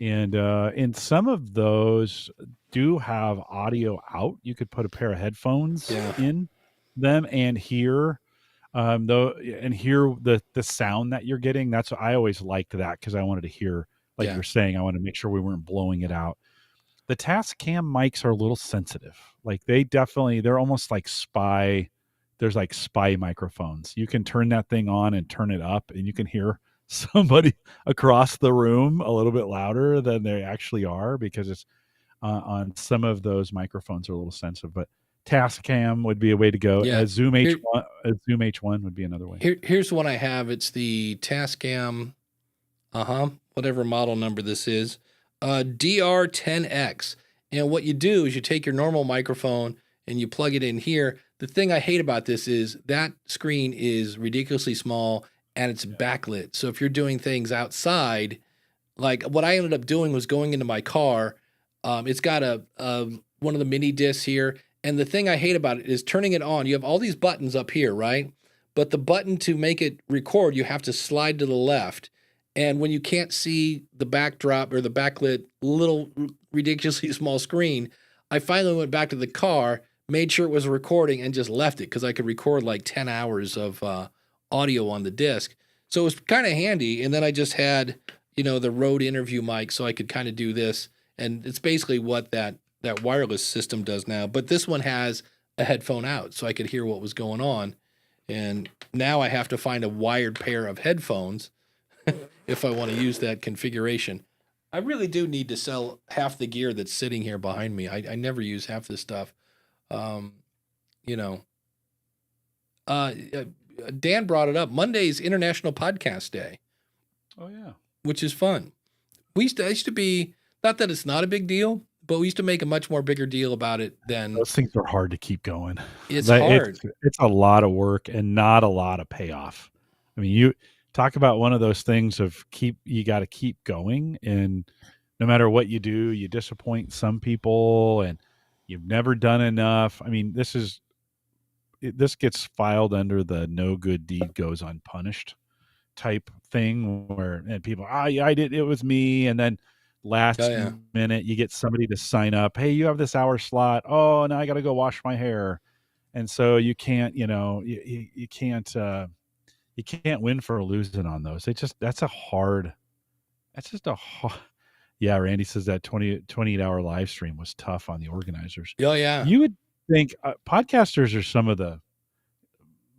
and some of those do have audio out. You could put a pair of headphones in them and hear the sound that you're getting. That's what I always liked that, because I wanted to hear, like you were saying, I wanted to make sure we weren't blowing it out. The Tascam mics are a little sensitive. Like they're almost like spy. There's like spy microphones. You can turn that thing on and turn it up, and you can hear somebody across the room a little bit louder than they actually are, because it's on some of those microphones are a little sensitive. But Tascam would be a way to go. Yeah. Zoom H1 would be another way. Here's one I have. It's the Tascam, whatever model number this is, DR10X. And what you do is you take your normal microphone and you plug it in here. The thing I hate about this is that screen is ridiculously small and it's backlit. So if you're doing things outside, like what I ended up doing was going into my car. It's got one of the mini discs here. And the thing I hate about it is turning it on. You have all these buttons up here, right? But the button to make it record, you have to slide to the left. And when you can't see the backdrop or the backlit little ridiculously small screen, I finally went back to the car, made sure it was recording, and just left it, because I could record like 10 hours of audio on the disc. So it was kind of handy. And then I just had, the Rode interview mic so I could kind of do this. And it's basically what that wireless system does now. But this one has a headphone out so I could hear what was going on. And now I have to find a wired pair of headphones if I want to use that configuration. I really do need to sell half the gear that's sitting here behind me. I never use half this stuff. Dan brought it up. Monday's International Podcast Day. Oh, yeah. Which is fun. I used to be, not that it's not a big deal, but we used to make a much more bigger deal about it than. Those things are hard to keep going. It's hard. It's a lot of work and not a lot of payoff. I mean, you talk about one of those things of you got to keep going. And no matter what you do, you disappoint some people and you've never done enough. I mean, this gets filed under the no good deed goes unpunished type thing where and people, yeah, I did, it was me. And then last minute you get somebody to sign up. Hey, you have this hour slot. Oh, now I got to go wash my hair. And so you can't, you can't win for losing on those. That's a hard. Yeah. Randy says that 28-hour live stream was tough on the organizers. Oh yeah. You would think podcasters are some of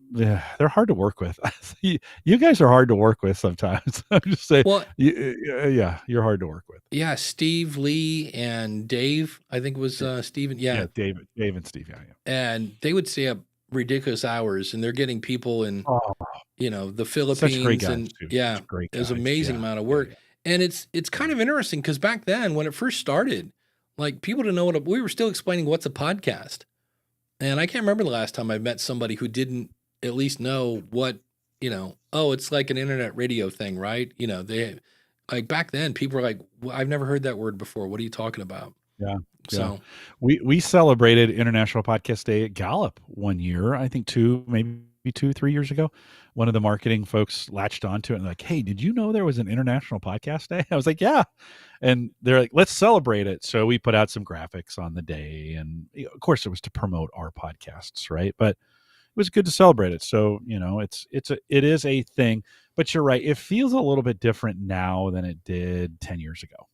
they're hard to work with. You guys are hard to work with sometimes. I'm just saying. Well, you're hard to work with. Yeah, Steve, Lee, and Dave. I think it was Steven. Yeah, Dave and Steve. Yeah. And they would stay up ridiculous hours, and they're getting people in, the Philippines. Such great guys, and too. Yeah, there's amazing amount of work. Yeah. And it's kind of interesting because back then when it first started, like people didn't know we were still explaining what's a podcast, and I can't remember the last time I met somebody who didn't at least know what, it's like an internet radio thing, right? They like back then people were like, I've never heard that word before. What are you talking about? Yeah. So we celebrated International Podcast Day at Gallup one year, I think 3 years ago. One of the marketing folks latched onto it and like, hey, did you know there was an International Podcast Day? I was like, yeah. And they're like, let's celebrate it. So we put out some graphics on the day. And of course it was to promote our podcasts, right? But it was good to celebrate it. So, it is a thing, but you're right. It feels a little bit different now than it did 10 years ago,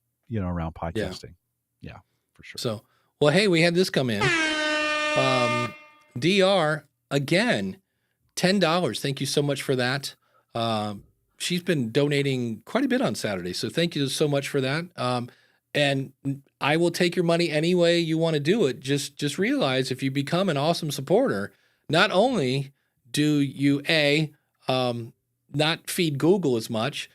around podcasting. Yeah, for sure. So, well, hey, we had this come in. DR again, $10. Thank you so much for that. She's been donating quite a bit on Saturday. So thank you so much for that. And I will take your money any way you want to do it. Just realize if you become an awesome supporter, not only do you not feed Google as much,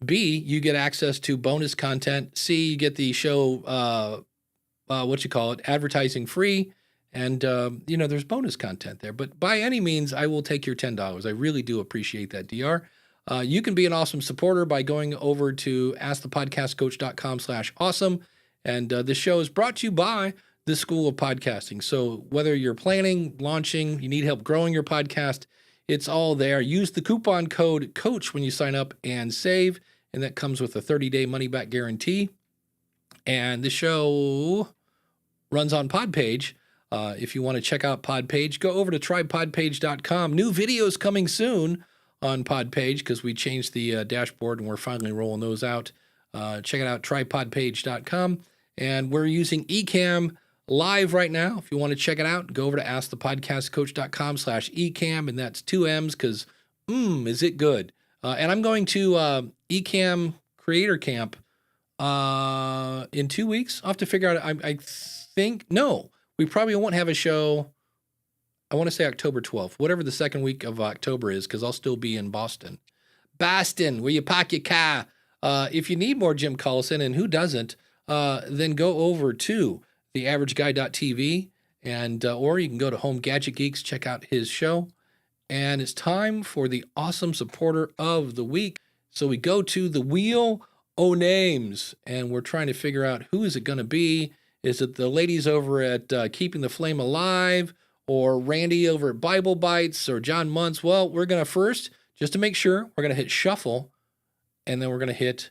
B, you get access to bonus content. C, you get the show, advertising free. And, there's bonus content there. But by any means, I will take your $10. I really do appreciate that, DR. You can be an awesome supporter by going over to askthepodcastcoach.com/awesome. And this show is brought to you by the School of Podcasting. So whether you're planning, launching, you need help growing your podcast, it's all there. Use the coupon code COACH when you sign up and save, and that comes with a 30-day money-back guarantee. And the show runs on Podpage. If you want to check out Podpage, go over to trypodpage.com. New videos coming soon on Podpage because we changed the dashboard and we're finally rolling those out. Check it out, trypodpage.com. And we're using Ecamm live right now. If you want to check it out, go over to askthepodcastcoach.com/Ecamm, and that's 2 M's because, is it good? And I'm going to Ecamm Creator Camp in 2 weeks. I'll have to figure out, I think, no, we probably won't have a show. I want to say October 12th, whatever the second week of October is, because I'll still be in Boston. Boston, where you park your car. If you need more Jim Collison, and who doesn't, then go over to theaverageguy.tv, and or you can go to Home Gadget Geeks, check out his show. And it's time for the awesome supporter of the week. So we go to the Wheel O' Names, and we're trying to figure out who is it going to be. Is it the ladies over at Keeping the Flame Alive, or Randy over at Bible Bites, or John Muntz? Well, we're going to first, just to make sure, we're going to hit shuffle, and then we're going to hit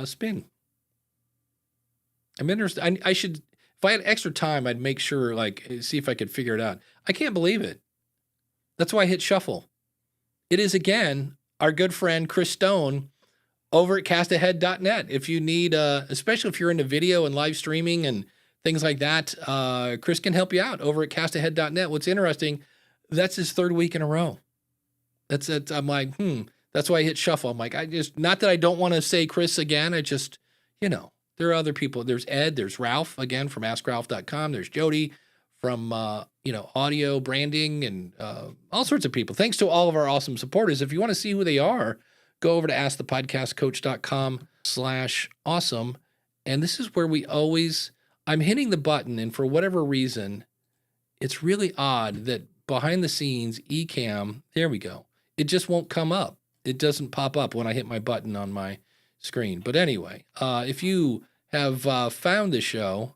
spin. I'm interested. I should, if I had extra time, I'd make sure, see if I could figure it out. I can't believe it. That's why I hit shuffle. it is again our good friend Chris Stone over at castahead.net. If you need, especially if you're into video and live streaming and things like that, Chris can help you out over at castahead.net. What's interesting, that's his 3rd week in a row. That's it. I'm like, that's why I hit shuffle. I'm like, not that I don't want to say Chris again. I just, there are other people. There's Ed, there's Ralph again from AskRalph.com. There's Jody from, audio branding and all sorts of people. Thanks to all of our awesome supporters. If you want to see who they are, go over to askthepodcastcoach.com/awesome. And this is where I'm hitting the button. And for whatever reason, it's really odd that behind the scenes, Ecamm, there we go. It just won't come up. It doesn't pop up when I hit my button on my screen. But anyway, if you have found the show,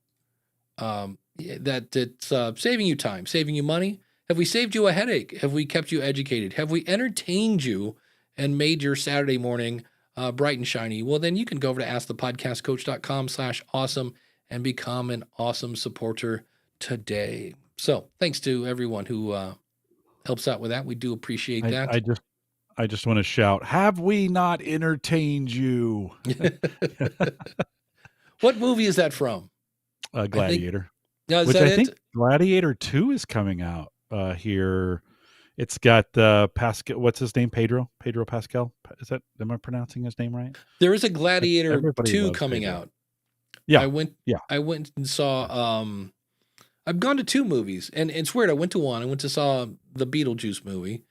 that it's saving you time, saving you money, have we saved you a headache? Have we kept you educated? Have we entertained you and made your Saturday morning bright and shiny? Well, then you can go over to askthepodcastcoach.com/awesome and become an awesome supporter today. So thanks to everyone who helps out with that. We do appreciate that. I just want to shout, have we not entertained you? What movie is that from? Gladiator. I think Gladiator 2 is coming out here. It's got Pascal. What's his name? Pedro Pascal. Am I pronouncing his name right? There is a Gladiator 2 coming out. Yeah. I went and saw, I've gone to 2 movies, and it's weird. I went to one. I saw the Beetlejuice movie,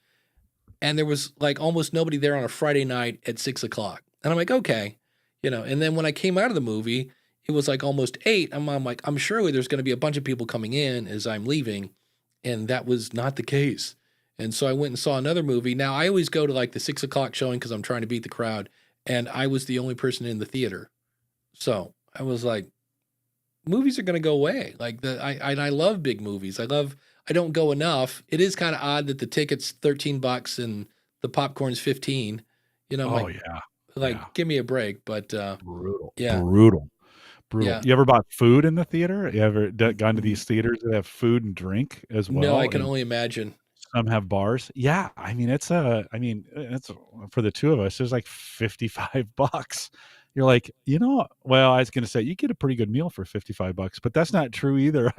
and there was like almost nobody there on a Friday night at 6:00. And I'm like, okay, and then when I came out of the movie, it was like almost 8. I'm like, I'm sure there's going to be a bunch of people coming in as I'm leaving. And that was not the case. And so I went and saw another movie. Now I always go to like the 6:00 showing because I'm trying to beat the crowd. And I was the only person in the theater. So I was like, movies are going to go away. Like I love big movies. I don't go enough. It is kind of odd that the ticket's $13 and the popcorn's 15. Give me a break. But brutal. Yeah. Brutal. Yeah. You ever bought food in the theater? You ever gone to these theaters that have food and drink as well? No, I can only imagine. Some have bars. Yeah. It's for the two of us, there's like $55. You're like, well, I was going to say you get a pretty good meal for $55, but that's not true either.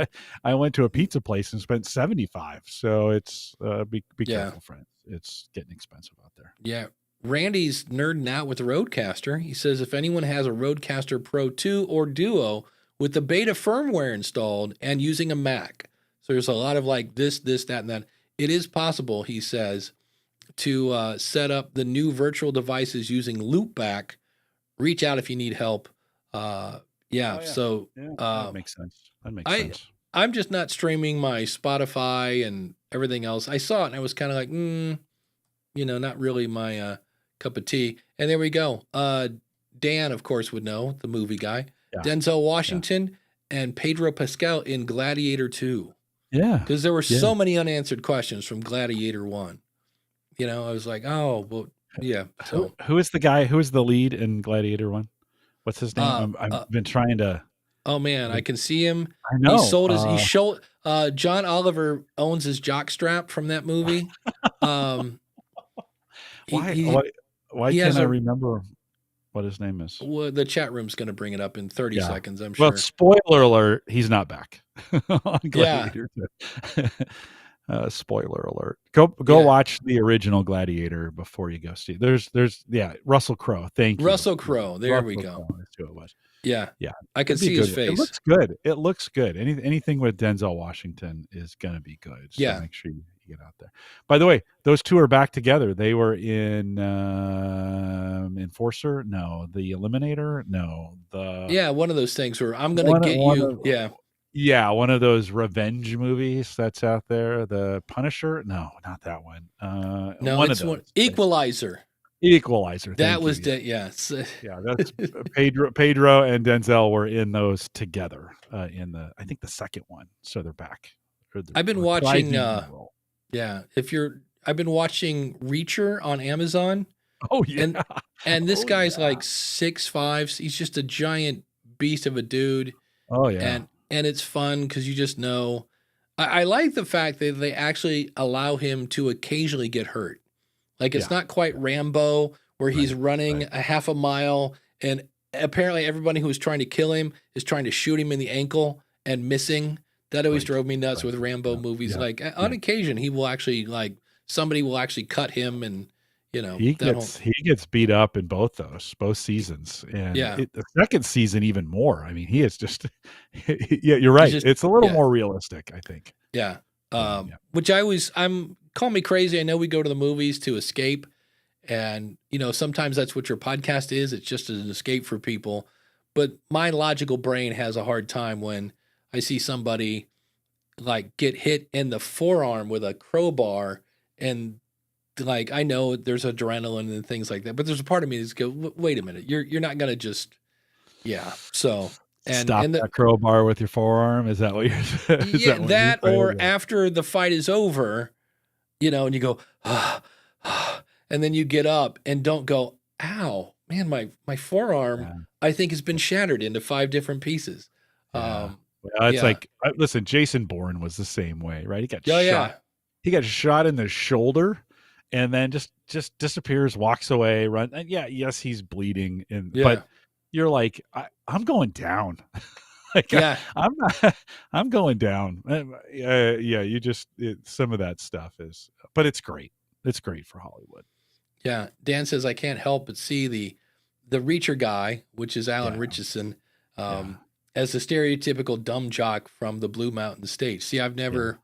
I went to a pizza place and spent $75. So it's, be careful, friends. It's getting expensive out there. Yeah. Randy's nerding out with the Roadcaster. He says if anyone has a Roadcaster Pro 2 or Duo with the beta firmware installed and using a Mac. So there's a lot of like this, that, and that. It is possible, he says, to set up the new virtual devices using Loopback. Reach out if you need help. So that makes sense. I'm just not streaming my Spotify and everything else. I saw it and I was kind of like, not really my cup of tea. And there we go. Dan, of course, would know, the movie guy. Yeah. Denzel Washington and Pedro Pascal in Gladiator 2. Yeah. Because there were so many unanswered questions from Gladiator 1. I was like, oh, well, yeah. So who is the guy? Who is the lead in Gladiator 1? What's his name? I've been trying to. Oh man, I can see him. I know. John Oliver owns his jockstrap from that movie. Why can't I remember what his name is? Well, the chat room's going to bring it up in 30 seconds, I'm sure. Well, spoiler alert, he's not back on Gladiator 2. Spoiler alert. Go watch the original Gladiator before you go see. There's Russell Crowe. Thank you. Russell Crowe. There we go. That's who it was. Yeah. I can see his face. It looks good. Anything with Denzel Washington is going to be good. So make sure you get out there. By the way, those two are back together. They were in Enforcer. No, the Eliminator. No, one of those things where I'm going to get you. Yeah, one of those revenge movies that's out there. The Punisher? No, not that one. No, one it's of those. Equalizer. That was yes. Yeah, that's Pedro and Denzel were in those together in I think the second one. So they're back. I've been watching. I've been watching Reacher on Amazon. Oh yeah, and this guy's like 6'5". He's just a giant beast of a dude. Oh yeah, and it's fun because you just know. I like the fact that they actually allow him to occasionally get hurt. Like it's not quite Rambo where he's running a half a mile and apparently everybody who's trying to kill him is trying to shoot him in the ankle and missing. That always drove me nuts with Rambo movies. Like on occasion, he will actually somebody will actually cut him and, he gets beat up in both seasons. And the second season, even more. I mean, he is just, you're right. It's a little more realistic, I think. Yeah. Which call me crazy. I know we go to the movies to escape. And, sometimes that's what your podcast is. It's just an escape for people. But my logical brain has a hard time when I see somebody get hit in the forearm with a crowbar and I know there's adrenaline and things like that, but there's a part of me that's go, wait a minute, you're not going to just, So, and stop that crowbar with your forearm. Is that what you're or after the fight is over, and you go, and then you get up and don't go, ow, man, my forearm, I think has been shattered into 5 different pieces. Listen, Jason Bourne was the same way, right? He got shot. He got shot in the shoulder and then just disappears, walks away, run. And yes, he's bleeding. But you're like, I'm going down. I'm going down. Some of that stuff is, but it's great. It's great for Hollywood. Yeah. Dan says, I can't help but see the Reacher guy, which is Alan Richardson, as the stereotypical dumb jock from the Blue Mountain State. See, I've never,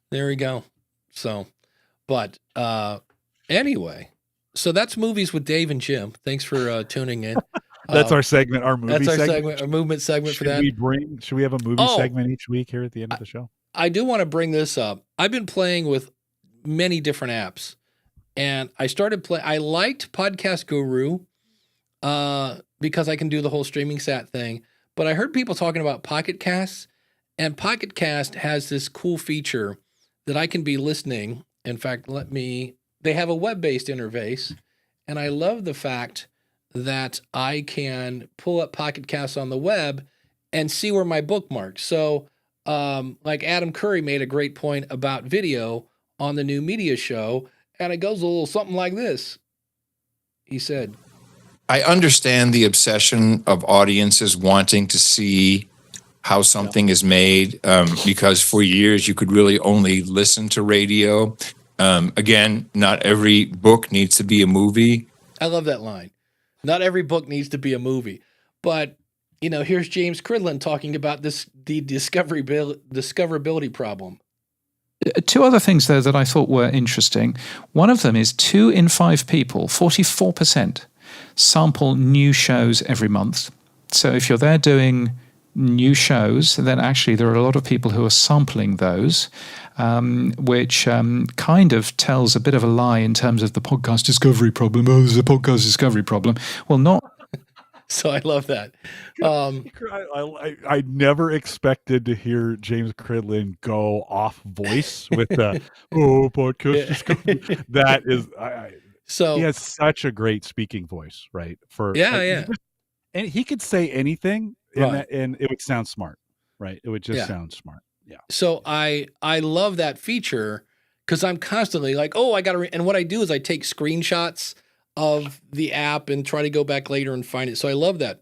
there we go. So, but anyway, so that's Movies with Dave and Jim. Thanks for tuning in. That's our segment, our movie segment. Our movement segment for that. Should we have a movie segment each week here at the end of the show? I do want to bring this up. I've been playing with many different apps and I liked Podcast Guru because I can do the whole streaming sat thing. But I heard people talking about Pocket Casts, and Pocket Cast has this cool feature that I can be listening. In fact, they have a web-based interface, and I love the fact that I can pull up Pocket Casts on the web and see where my bookmarks. So, Adam Curry made a great point about video on the new media show, and it goes a little something like this. He said, I understand the obsession of audiences wanting to see how something is made, because for years you could really only listen to radio. Again, not every book needs to be a movie. I love that line. Not every book needs to be a movie. But, here's James Cridland talking about the discoverability problem. 2 other things there that I thought were interesting. One of them is 2 in 5 people, 44%, sample new shows every month. So if you're there doing new shows, then actually there are a lot of people who are sampling those, which kind of tells a bit of a lie in terms of the podcast discovery problem. Oh, there's a podcast discovery problem. Well, not. So I love that. I never expected to hear James Cridland go off voice with the podcast discovery. That is, so he has such a great speaking voice, right? And he could say anything, and it would sound smart, right? It would just sound smart. Yeah. So I love that feature because I'm constantly like, I got to. And what I do is I take screenshots of the app and try to go back later and find it. So I love that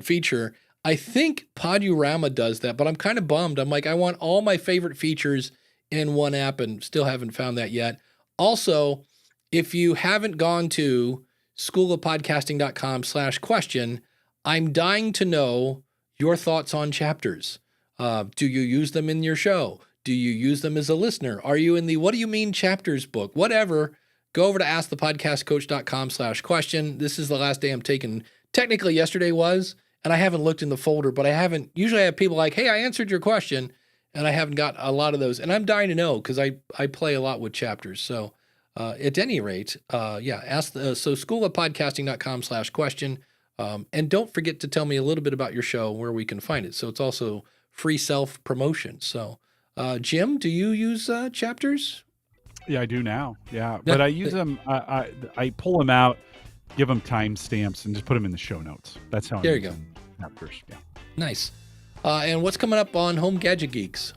feature. I think Podurama does that, but I'm kind of bummed. I'm like, I want all my favorite features in one app and still haven't found that yet. Also, if you haven't gone to schoolofpodcasting.com/question, I'm dying to know your thoughts on chapters. Do you use them in your show? Do you use them as a listener? Are you in the What Do You Mean Chapters book? Whatever. Go over to askthepodcastcoach.com/question. This is the last day I'm taking. Technically, yesterday was, and I haven't looked in the folder, but usually I have people like, hey, I answered your question, and I haven't got a lot of those. And I'm dying to know because I play a lot with chapters. So at any rate, so schoolofpodcasting.com/question. And don't forget to tell me a little bit about your show, where we can find it. So it's also free self-promotion. So Jim, do you use chapters? Yeah, I do now. Yeah, but I use them. I pull them out, give them timestamps, and just put them in the show notes. That's how. There you go. Chapters. Yeah. Nice. And what's coming up on Home Gadget Geeks?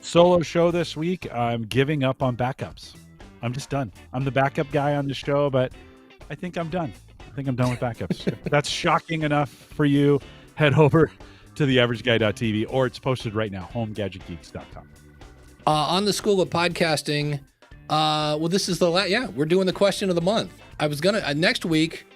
Solo show this week. I'm giving up on backups. I'm just done. I'm the backup guy on the show, but I think I'm done. I think I'm done with backups. If that's shocking enough for you, head over to theaverageguy.tv, or it's posted right now, homegadgetgeeks.com. On the School of Podcasting, well, this is we're doing the question of the month. I was gonna next week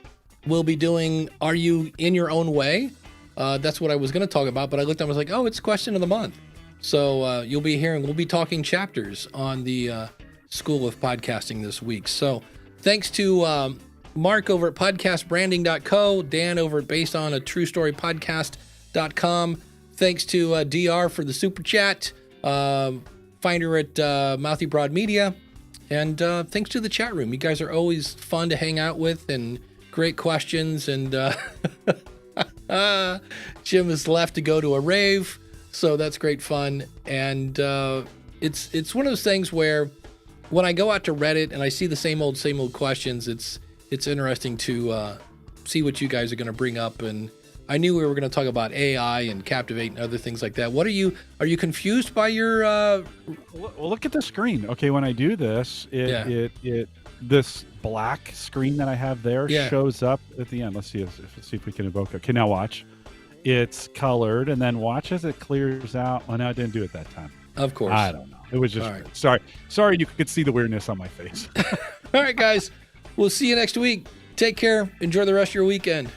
we'll be doing Are You in Your Own Way? That's what I was gonna talk about, but I looked up and was like, oh, it's question of the month. So you'll be hearing, we'll be talking chapters on the School of Podcasting this week. So thanks to Mark over at podcastbranding.co, Dan over at basedonatruestorypodcast.com. Thanks to DR for the super chat. Find her at Mouthy Broad Media. And thanks to the chat room. You guys are always fun to hang out with and great questions. And Jim has left to go to a rave, so that's great fun. And it's one of those things where when I go out to Reddit and I see the same old questions, it's interesting to see what you guys are going to bring up. And I knew we were going to talk about AI and Captivate and other things like that. Are you confused by your? Well, look at the screen. Okay, when I do this, this black screen that I have there shows up at the end. Let's see if we can evoke it. Okay, now watch. It's colored, and then watch as it clears out. Oh, no, I didn't do it that time. Of course. I don't know. It was just right. Sorry, you could see the weirdness on my face. All right, guys. We'll see you next week. Take care. Enjoy the rest of your weekend.